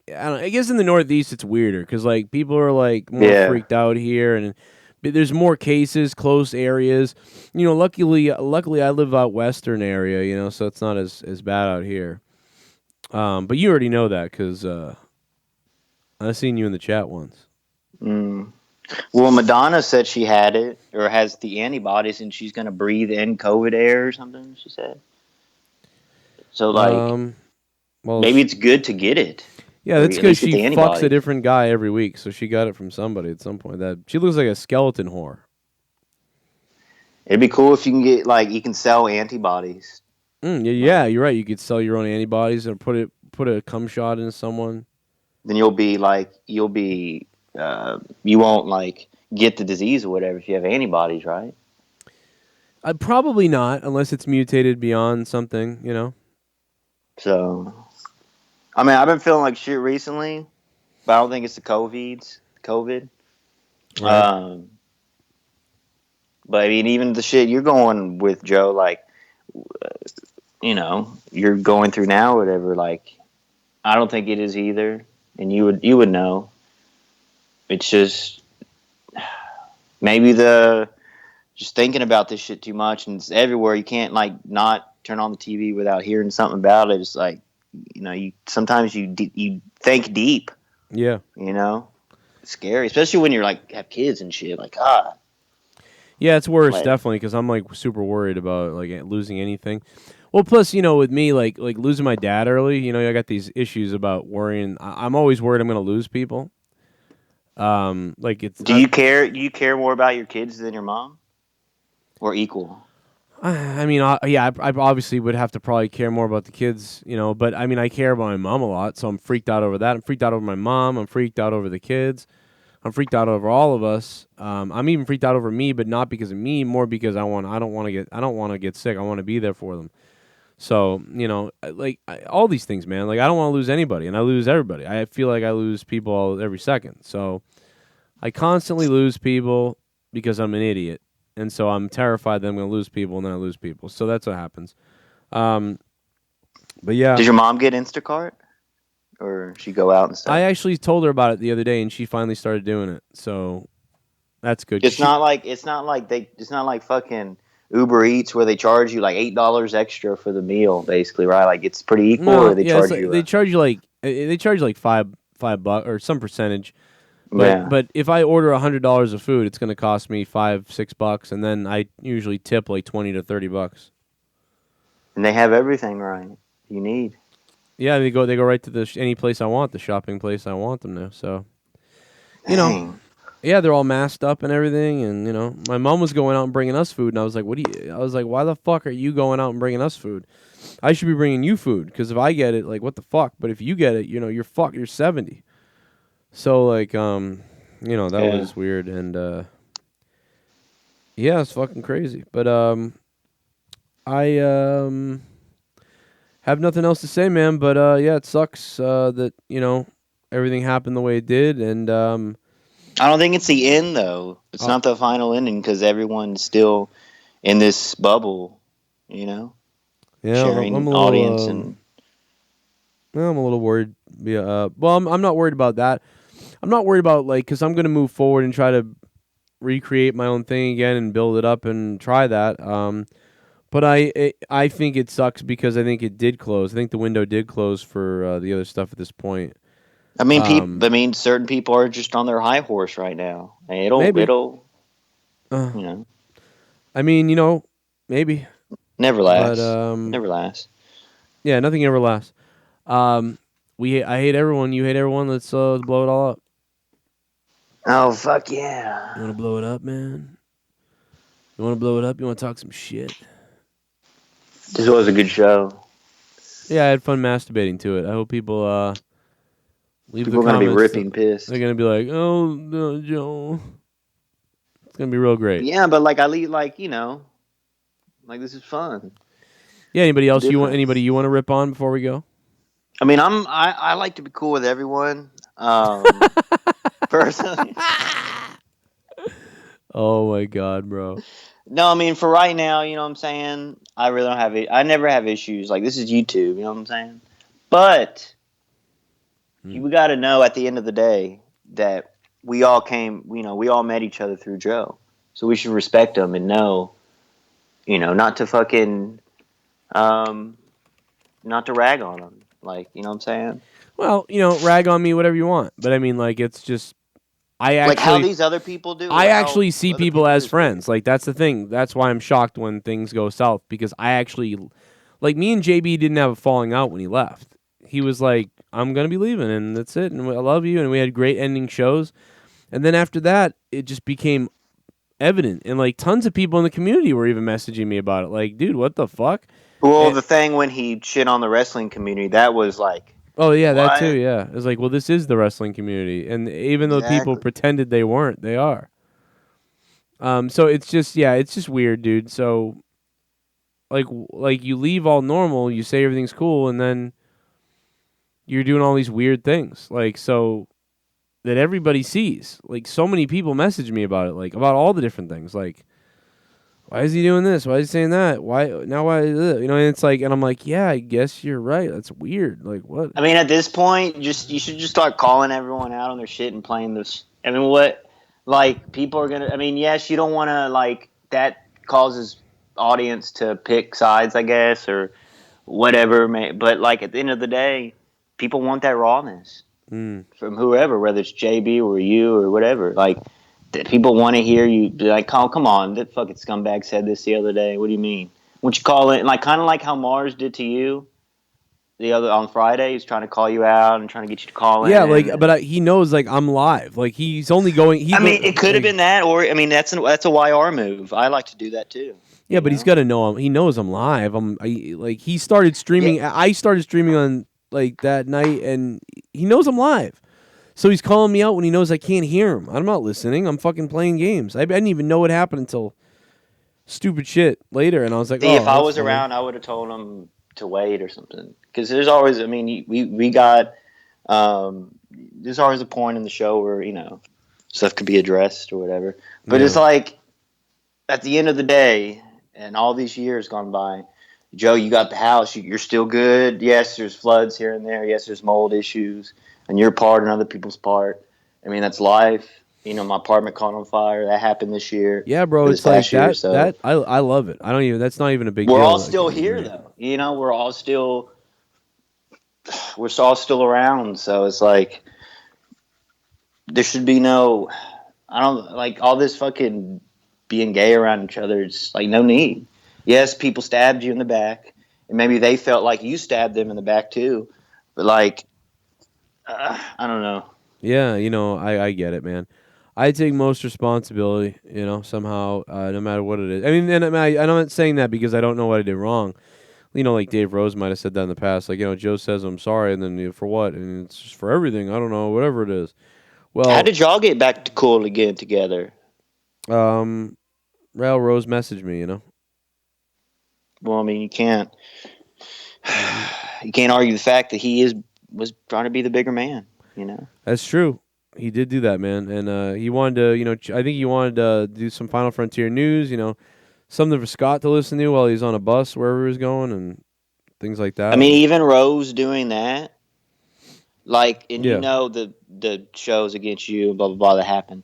don't know, I guess in the Northeast it's weirder because like people are like more freaked out here, and there's more cases, close areas. Luckily I live out western area, so it's not as bad out here. But you already know that because I've seen you in the chat once. Mm. Well, Madonna said she had it or has the antibodies, and she's gonna breathe in COVID air or something. She said. So well, maybe it's good to get it. Yeah, that's because she fucks a different guy every week, so she got it from somebody at some point. That she looks like a skeleton whore. It'd be cool if you can get you can sell antibodies. Yeah, you're right. You could sell your own antibodies and put a cum shot in someone. Then you won't get the disease or whatever if you have antibodies, right? Probably not, unless it's mutated beyond something, So, I mean, I've been feeling like shit recently, but I don't think it's the COVID. Right. But I mean, even the shit you're going with, Joe, you're going through now, or whatever. I don't think it is either, and you would know. It's just maybe just thinking about this shit too much, and it's everywhere. You can't not turn on the TV without hearing something about it. It's you sometimes you think deep. Yeah. It's scary, especially when you're have kids and shit. Yeah, it's worse definitely because I'm super worried about losing anything. Well, plus with me like losing my dad early. I got these issues about worrying. I'm always worried I'm going to lose people. It's. Do you care? Do you care more about your kids than your mom, or equal? I mean, yeah, I obviously would have to probably care more about the kids, but I mean, I care about my mom a lot, so I'm freaked out over that. I'm freaked out over my mom. I'm freaked out over the kids. I'm freaked out over all of us. I'm even freaked out over me, but not because of me, more because I don't want to get sick. I want to be there for them. So, all these things, man. I don't want to lose anybody, and I lose everybody. I feel like I lose people every second. So, I constantly lose people because I'm an idiot. And so I'm terrified that I'm going to lose people, and then I lose people. So that's what happens. But yeah. Did your mom get Instacart? Or she go out and stuff? I actually told her about it the other day, and she finally started doing it. So that's good. It's not like fucking Uber Eats where they charge you $8 extra for the meal, basically, right? It's pretty equal, or they charge you. They charge you $5 or some percentage. But if I order $100 of food, it's going to cost me $5-6, and then I usually tip $20 to $30. And they have everything right you need. Yeah, they go right to any place I want, the shopping place I want them to. So, yeah, they're all masked up and everything, and my mom was going out and bringing us food, and I was like, I was like, why the fuck are you going out and bringing us food? I should be bringing you food because if I get it, like, what the fuck? But if you get it, you're fucked. You're 70. So like, that Yeah. was weird, and yeah, it's fucking crazy. But I have nothing else to say, man. But yeah, it sucks that everything happened the way it did, and I don't think it's the end though. It's not the final ending because everyone's still in this bubble, you know, yeah, I'm sharing a audience little and well, I'm a little worried. Yeah, well, I'm not worried about that. I'm not worried about like because I'm gonna move forward and try to recreate my own thing again and build it up and try that. But I think it sucks because I think it did close. I think the window did close for the other stuff at this point. I mean, Um, certain people are just on their high horse right now. And maybe. it'll, Uh, you know, I mean, maybe. never But last. Never last. yeah, nothing ever lasts. Um, I hate everyone. You hate everyone. Let's blow it all up. Oh fuck You yeah! want to blow it up, man? You want to blow it up? You want to talk some shit? This was a good show. Yeah, I had fun masturbating to it. I hope people leave the People are gonna be comments. ripping pissed. They're gonna be like, "Oh no, Joe." It's gonna be real great. Yeah, but like I leave, like this is fun. Yeah. Anybody It's else different. you want to rip on before we go? I mean, I like to be cool with everyone. Personally, Oh my god, bro. no, I mean for right now, you know what I'm saying. I really don't have it. I never have issues. Like this is YouTube, you know what I'm saying. But we got to know at the end of the day that we all came. We all met each other through Joe, so we should respect them and know, not to fucking, not to rag on them. Like, you know what I'm saying? Well, rag on me whatever you want, but I mean, like, it's just Like how these other people do. I How actually see other people people as is weird. friends. Like that's the thing. That's why I'm shocked when things go south because I actually like me and JB didn't have a falling out when he left. He was like, "I'm gonna be leaving, and that's it. And I love you." And we had great ending shows. And then after that, it just became evident, and like tons of people in the community were even messaging me about it. Like, dude, what the fuck? Well, And, the thing when he shit on the wrestling community, that was like, oh yeah, that too. what? Yeah, it's like, well, this is the wrestling community, and even though people Exactly. pretended they weren't, they are. So it's just it's just weird, dude. So like you leave all normal, you say everything's cool, and then you're doing all these weird things. Like so that everybody sees. Like so many people message me about it, like about all the different things. Like, why is he doing this? Why is he saying that? Why now? Why and it's like, and I'm like, yeah, I guess you're right. That's weird. Like what? I mean, at this point, you should just start calling everyone out on their shit and playing this. I mean, what? Like people are gonna. I mean, yes, you don't want to like that causes audience to pick sides, I guess, or whatever. But like at the end of the day, people want that rawness Mm. from whoever, whether it's JB or you or whatever. Like people want to hear you be like, "Oh, come on, that fucking scumbag said this the other day. What do you mean?" What you call it? Like kind of like how Mars did to you the other on Friday. He's trying to call you out and trying to get you to call Yeah, in. like, but he knows like I'm live. Like he's only going. I mean, it could have been that, or I mean, that's a YR move. I like to do that too. Yeah, You but he's know? got to know he knows I'm live. Like he started Yeah, streaming. I started streaming on like that night, and he knows I'm live. So he's calling me out when he knows I can't hear him. I'm not listening. I'm fucking playing games. I didn't even know what happened until stupid shit later, and I was like, see, if oh, I that's was funny. around, I would have told him to wait or something. Because there's always, I mean, we got, there's always a point in the show where stuff could be addressed or whatever. But it's Yeah, like at the end of the day, and all these years gone by, Joe, you got the house. You're still good. Yes, there's floods here and there. Yes, there's mold issues on your part and other people's part. I mean, that's life. My apartment caught on fire. That happened this year yeah, bro. or this It's like past year. that. So I love it. I don't even. That's not even a big we're deal. all Like, still here, though. We're all still around. So it's like there should be no. I don't like all this fucking being gay around each other. It's like no need. Yes, people stabbed you in the back, and maybe they felt like you stabbed them in the back too. But like, I don't know. yeah, I get it, man. I take most responsibility, somehow, no matter what it is. I mean, and I'm not saying that because I don't know what I did wrong. like Dave Rose might have said that in the past. Like, Joe says I'm sorry, and then for what? And it's just for everything. I don't know, whatever it is. How Well, did y'all get back to cool again together? Raul Rose messaged me. Well, I mean, you can't argue the fact that was trying to be the bigger man. That's true. He did do that, man, and he wanted to. I think he wanted to do some Final Frontier news. Something for Scott to listen to while he's on a bus wherever he was going, and things like that. I mean, even Rose doing that, like, and Yeah. the shows against you and blah blah blah that happened.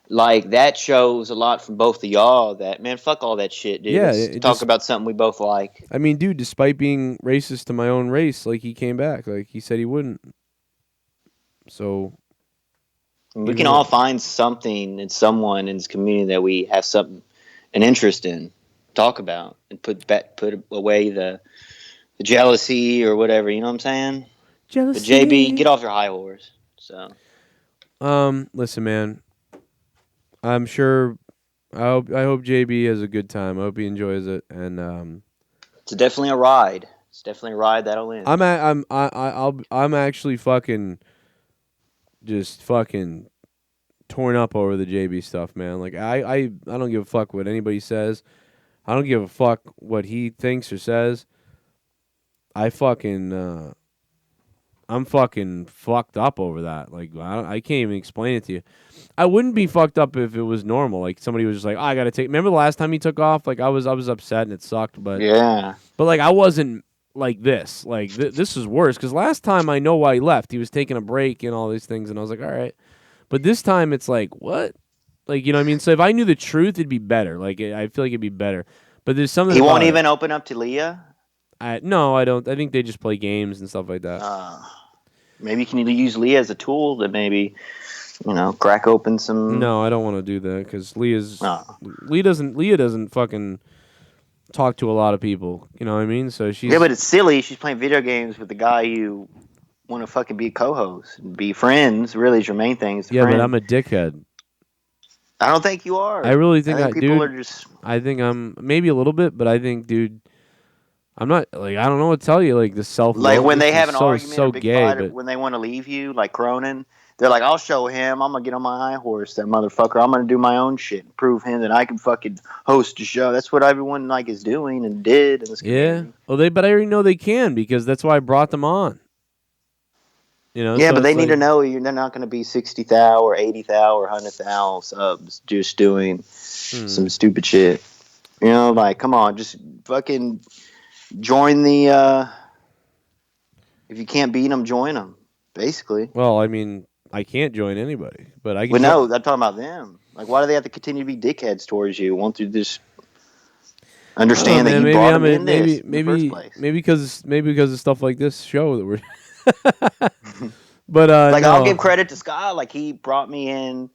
Like, that shows a lot from both of y'all. That, man, fuck all that shit, dude. Yeah, Let's it talk just- about something we both like. I mean, dude, despite being racist to my own race, like he came back, like he said he wouldn't. So We can all find something in someone in this community that we have an interest in, talk about, and put away the jealousy or whatever. You know what I'm saying? jealousy. But JB, get off your high horse. So, listen, man. I'm sure. I hope JB has a good time. I hope he enjoys it, and it's definitely a ride. It's definitely a ride that'll end. I'm actually fucking just fucking torn up over the JB stuff, man. Like I don't give a fuck what anybody says. I don't give a fuck what he thinks or says. I'm fucking fucked up over that. Like I can't even explain it to you. I wouldn't be fucked up if it was normal. Like somebody was just like, I gotta take. Remember the last time he took off? Like I was upset and it sucked. But yeah. But like I wasn't like this. Like this is worse because last time I know why he left. He was taking a break and all these things, and I was like, all right. But this time it's like what? Like you know what I mean? So if I knew the truth, it'd be better. Like I feel like it'd be better. But there's something. He won't about even open up to Leah. No, I don't. I think they just play games and stuff like that. Maybe you can use Leah as a tool to maybe, crack open some. No, I don't want to do that because Leah doesn't fucking talk to a lot of people. You know what I mean? So she's but it's silly. She's playing video games with the guy you want to fucking be a co-host, and be friends. Really, is your main thing. But I'm a dickhead. I don't think you are. I really think people are just. I think I'm maybe a little bit, but I think, dude, I'm not like I don't know what to tell you. Like the self Like when they have an argument, so or a big gay, fight, but when they want to leave you, like Cronin, they're like, "I'll show him. I'm gonna get on my high horse, that motherfucker. I'm gonna do my own shit, and prove him that I can fucking host a show." That's what everyone is doing and did in this community. Yeah. Well, but I already know they can because that's why I brought them on. Yeah, so but they it's need to like- know they're not going to be 60,000 or 80,000 or 100,000 subs just doing some stupid shit. Come on, just fucking join the. If you can't beat them, join them. Basically. Well, I mean, I can't join anybody, but I can. Well, no, I'm talking about them. Like, why do they have to continue to be dickheads towards you? Won't you just understand that you brought them in this in the first place? Maybe because of stuff like this show that we're. But like, no. I'll give credit to Scott. Like, he brought me in,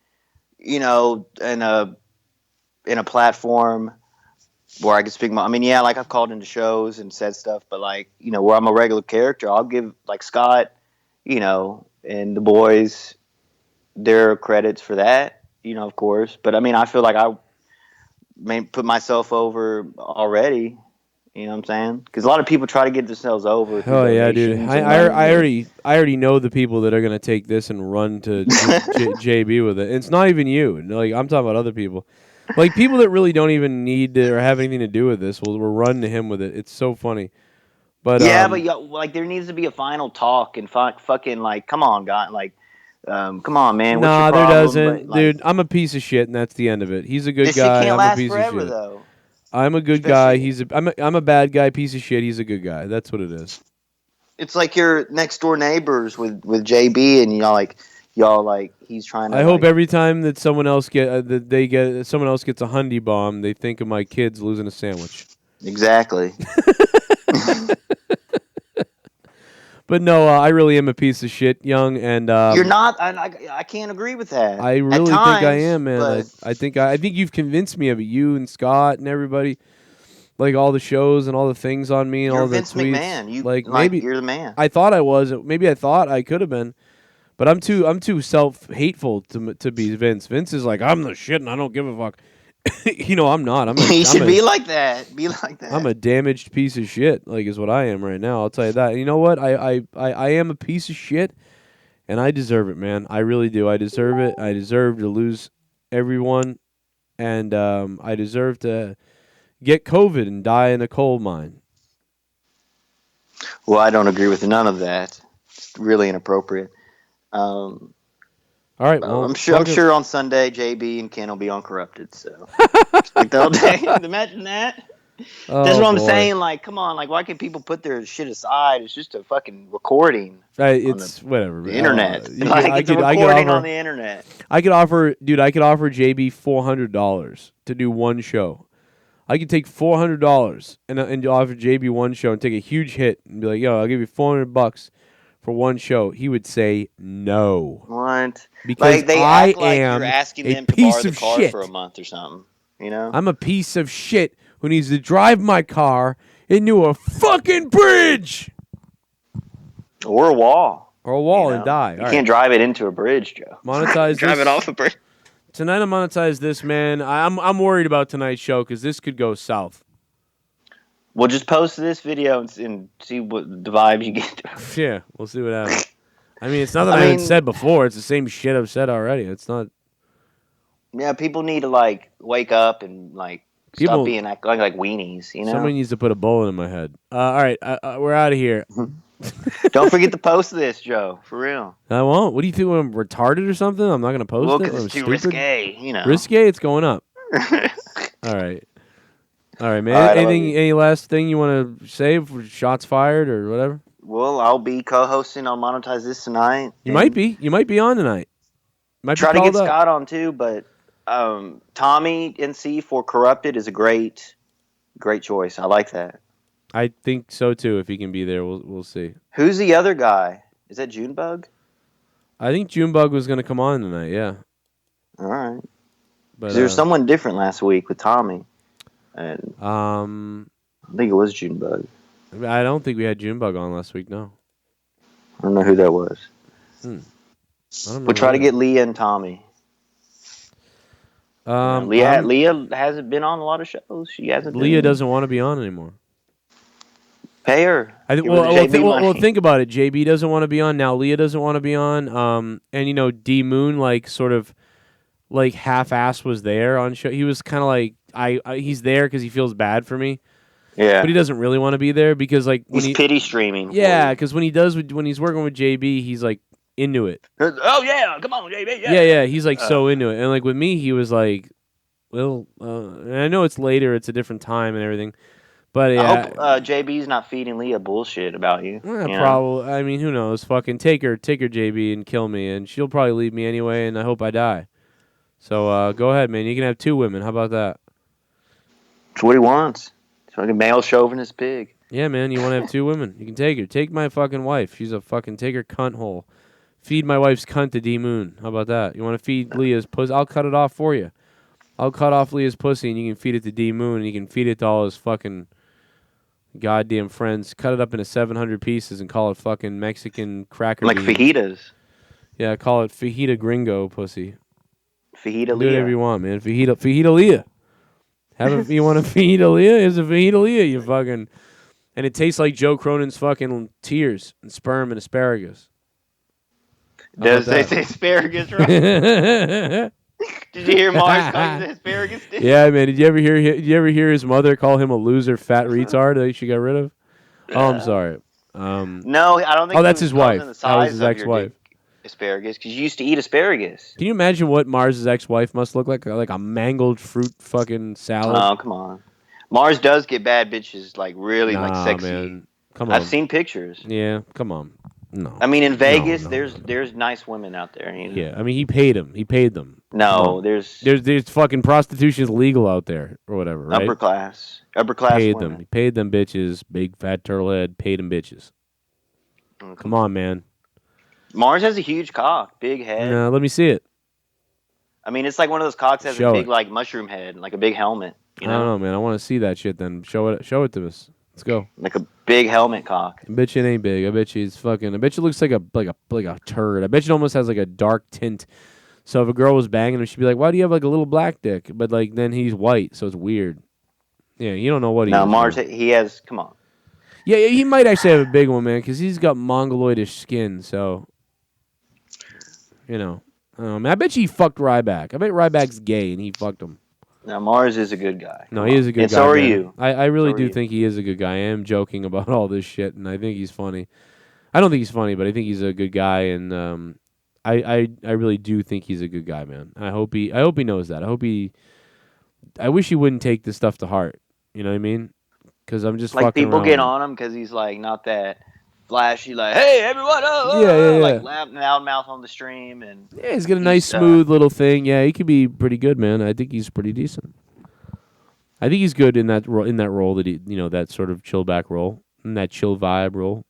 in a platform where I could speak my. I mean, yeah, like I've called into shows and said stuff, but like where I'm a regular character, I'll give like Scott, and the boys their credits for that, of course. But I mean, I feel like I may put myself over already. You know what I'm saying? Because a lot of people try to get themselves over. Oh yeah, dude. I already know the people that are gonna take this and run to JB with it. And it's not even you. Like I'm talking about other people, like people that really don't even need to or have anything to do with this will run to him with it. It's so funny. But yeah, but like there needs to be a final talk and fucking like, come on, God, like. Come on, man. What's your there problem? doesn't, dude. I'm a piece of shit, and that's the end of it. He's a good guy. Shit can't I'm last a piece forever, of shit. though. I'm a good guy. I'm a bad guy, piece of shit. He's a good guy. That's what it is. It's like your next door neighbors with JB, and y'all like he's trying to. I hope every time that someone else someone else gets a Hyundai bomb, they think of my kids losing a sandwich. Exactly. But no, I really am a piece of shit, Young, and you're not. I can't agree with that. I really think I am, man. But I think you've convinced me of it. You and Scott and everybody, like all the shows and all the things on me and you're all the Vince tweets. McMahon. You maybe you're the man. I thought I was. Maybe I thought I could have been, but I'm too self hateful to be Vince. Vince is like I'm the shit and I don't give a fuck. I'm not. You should be like that. Be like that. I'm a damaged piece of shit, like is what I am right now. I'll tell you that. And you know what? I am a piece of shit, and I deserve it, man. I really do. I deserve it. I deserve to lose everyone, and I deserve to get COVID and die in a coal mine. Well, I don't agree with none of that. It's really inappropriate. All right. Well, I'm sure on Sunday JB and Ken will be on Corrupted. So like the whole day. Imagine that. That's what I'm saying. Like, come on. Like, why can't people put their shit aside? It's just a fucking recording. It's whatever. The internet. It's a recording on the internet. I could offer JB $400 to do one show. I could take $400 and offer JB one show and take a huge hit and be like, "Yo, I'll give you $400 for one show." He would say no. What? Because like they I act like am you're asking a them to piece borrow the of car shit for a month or something. You know? I'm a piece of shit who needs to drive my car into a fucking bridge or a wall. And die. You can't drive it into a bridge, Joe. Monetize drive this. it off a bridge. Tonight I monetize this, man. I'm worried about tonight's show because this could go south. We'll just post this video and see what the vibes you get. Yeah, we'll see what happens. I mean, it's not that I haven't said before. It's the same shit I've said already. It's not. Yeah, people need to like wake up and like stop being like weenies. You know, somebody needs to put a bullet in my head. All right, we're out of here. Don't forget to post this, Joe. For real. I won't. What do you think? I'm retarded or something? I'm not gonna post it. Well, because it's too risque. You know, risque. It's going up. All right. All right, man. Any last thing you want to say? For shots fired or whatever? Well, I'll be co-hosting on Monetize This tonight. You might be. You might be on tonight. Try to get Scott on too, but Tommy NC for Corrupted is a great choice. I like that. I think so too. If he can be there, we'll see. Who's the other guy? Is that Junebug? I think Junebug was going to come on tonight. Yeah. All right. But there was someone different last week with Tommy. And I think it was Junebug. I don't think we had Junebug on last week. No. I don't know who that was. We'll try to get Leah and Tommy. Leah hasn't been on a lot of shows. She hasn't. Leah doesn't want to be on anymore. Pay her. Well, think about it. JB doesn't want to be on now. Leah doesn't want to be on. And D Moon sort of half-ass was there on show. He was kind of like he's there because he feels bad for me. Yeah. But he doesn't really want to be there because when he's pity streaming. Yeah, because when he's working with JB, he's into it. Oh yeah, come on JB. Yeah. He's so into it, and with me, he was and I know it's later, it's a different time and everything. But yeah, I hope JB's not feeding Leah bullshit about you. Probably. I mean, who knows? Fucking take her, JB, and kill me, and she'll probably leave me anyway. And I hope I die. So go ahead, man. You can have 2 women. How about that? That's what he wants. It's fucking male chauvinist pig. Yeah, man. You want to have 2 women? You can take her. Take my fucking wife. She's a fucking take her cunt hole. Feed my wife's cunt to D Moon. How about that? You want to feed Leah's pussy? I'll cut it off for you. I'll cut off Leah's pussy, and you can feed it to D Moon, and you can feed it to all his fucking goddamn friends. Cut it up into 700 pieces and call it fucking Mexican cracker beans. Fajitas. Yeah, call it fajita gringo pussy. Fajita Leah. Do whatever you want, man. Fajita Leah. You want a fajita Leah? It's a fajita Leah, you fucking. And it tastes like Joe Cronin's fucking tears and sperm and asparagus. Does they say asparagus, right? Did you hear Mars call him asparagus? Yeah, man. Did you ever hear his mother call him a loser, fat retard that she got rid of? Oh, I'm sorry. No, I don't think. Oh, that's his wife. That was his ex-wife. Asparagus, because you used to eat asparagus. Can you imagine what Mars's ex-wife must look like? Like a mangled fruit fucking salad. Oh, come on. Mars does get bad bitches, really sexy. Man. Come on. I've seen pictures. Yeah, come on. No. I mean, in Vegas, there's nice women out there. Yeah, I mean, he paid them. No, there's fucking prostitution is legal out there or whatever, right? Upper class paid women. them. He paid them bitches. Big fat turtle head. Paid them bitches. Okay. Come on, man. Mars has a huge cock, big head. No, let me see it. I mean, it's like one of those cocks that has a big mushroom head, like a big helmet. I don't know, man. I want to see that shit. Then show it to us. Let's go. Like a big helmet cock. I bet you it ain't big. I bet you it's fucking. I bet you it looks like a turd. I bet you it almost has like a dark tint, So if a girl was banging him, she'd be like, "Why do you have like a little black dick?" But like then he's white, so it's weird. Yeah, you don't know what he Now is. Mars, Man. he has. Come on. Yeah, he might actually have a big one, man, because he's got mongoloidish skin. So you know, I bet you he fucked Ryback. I bet Ryback's gay and he fucked him. Now Mars is a good guy. No, Come he on. is a good And guy. so are man. you. I really So are do you. think he is a good guy. I am joking about all this shit, and I think he's funny. I don't think he's funny, but I think he's a good guy, and I really do think he's a good guy, man. I hope he knows that. I wish he wouldn't take this stuff to heart. You know what I mean? Because I'm just Like fucking people around get with him. on him because he's like not that flashy. Like, hey everyone, Yeah. like loud mouth on the stream, and Yeah, he's got a nice, smooth little thing. Yeah, he could be pretty good, man. I think he's pretty decent. I think he's good in that role that that sort of chill back role, in that chill vibe role.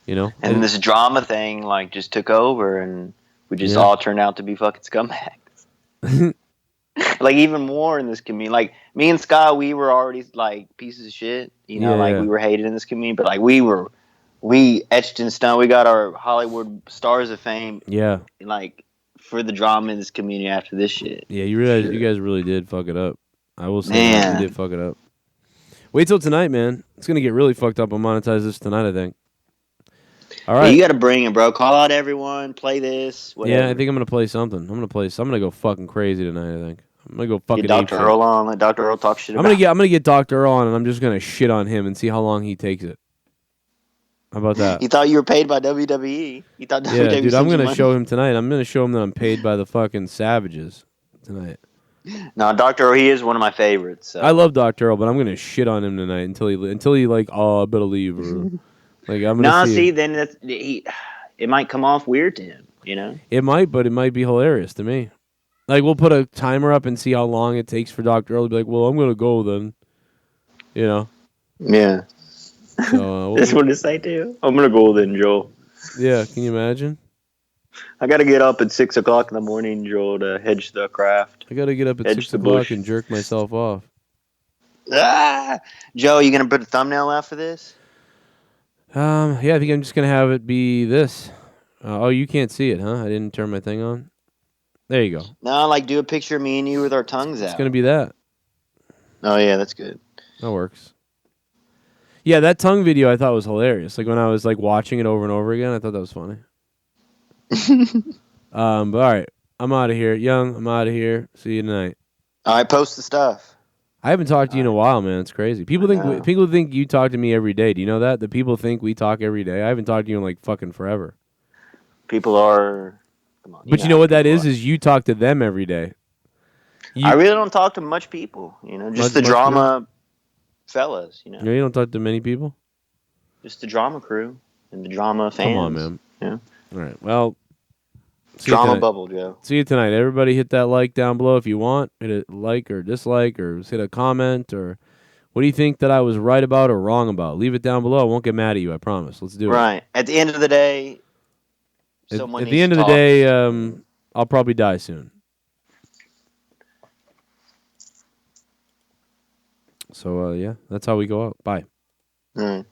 You know, and this drama thing like just took over, and we just all turned out to be fucking scumbags. Like even more in this community. Like me and Scott, we were already like pieces of shit. Like we were hated in this community, but like we etched in stone. We got our Hollywood stars of fame. Yeah. Like for the drama in this community after this shit. Yeah, you realize you guys really did fuck it up. I will say that. You did fuck it up. Wait till tonight, man. It's gonna get really fucked up and monetize this tonight, I think. All right. Yeah, you got to bring it, bro. Call out everyone. Play this. Whatever. Yeah, I think I'm gonna play something. I'm gonna go fucking crazy tonight. I think I'm gonna go fucking. Get Dr. Earl on. Let Dr. Earl talk shit. I'm gonna get Dr. Earl on, and I'm just gonna shit on him and see how long he takes it. How about that? He thought you were paid by WWE. He thought WWE. Yeah, dude. I'm gonna money. show him tonight. I'm gonna show him that I'm paid by the fucking Savages tonight. No, Dr. Earl, he is one of my favorites. So. I love Dr. Earl, but I'm gonna shit on him tonight until he like, oh, I better leave, or like I'm gonna. See, then it might come off weird to him. It might, but it might be hilarious to me. Like we'll put a timer up and see how long it takes for Dr. Earl to be like, well, I'm gonna go then. Yeah. So that's what to say too. I'm gonna go then, Joel. Yeah, can you imagine? I gotta get up at 6 o'clock in the morning, Joel, to hedge the craft. I gotta get up at 6 o'clock and jerk myself off. Joe, you gonna put a thumbnail out for this? Yeah, I think I'm just gonna have it be this. Oh, you can't see it, huh? I didn't turn my thing on. There you go. No, like do a picture of me and you with our tongues out. It's gonna be that. Oh yeah, that's good. That works. Yeah, that tongue video I thought was hilarious. Like when I was like watching it over and over again, I thought that was funny. But all right, I'm out of here, Young. I'm out of here. See you tonight. All right, post the stuff. I haven't talked to you in a while, man. It's crazy. People think you talk to me every day. Do you know that? The people think we talk every day. I haven't talked to you in like fucking forever. People are. Come on. But you know what that is? Is you talk to them every day. I really don't talk to much people. Just the drama fellas. You don't talk to many people. Just the drama crew and the drama fans. Come on, man. Yeah. All right. Well. Drama bubble, Joe. See you tonight. Everybody hit that like down below if you want. Hit a like or dislike or hit a comment or what do you think that I was right about or wrong about? Leave it down below. I won't get mad at you. I promise. Let's do it. Right. At the end of the day, at the end of the day, I'll probably die soon. So, yeah, that's how we go out. Bye. All right.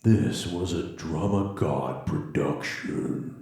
This was a Drama God production.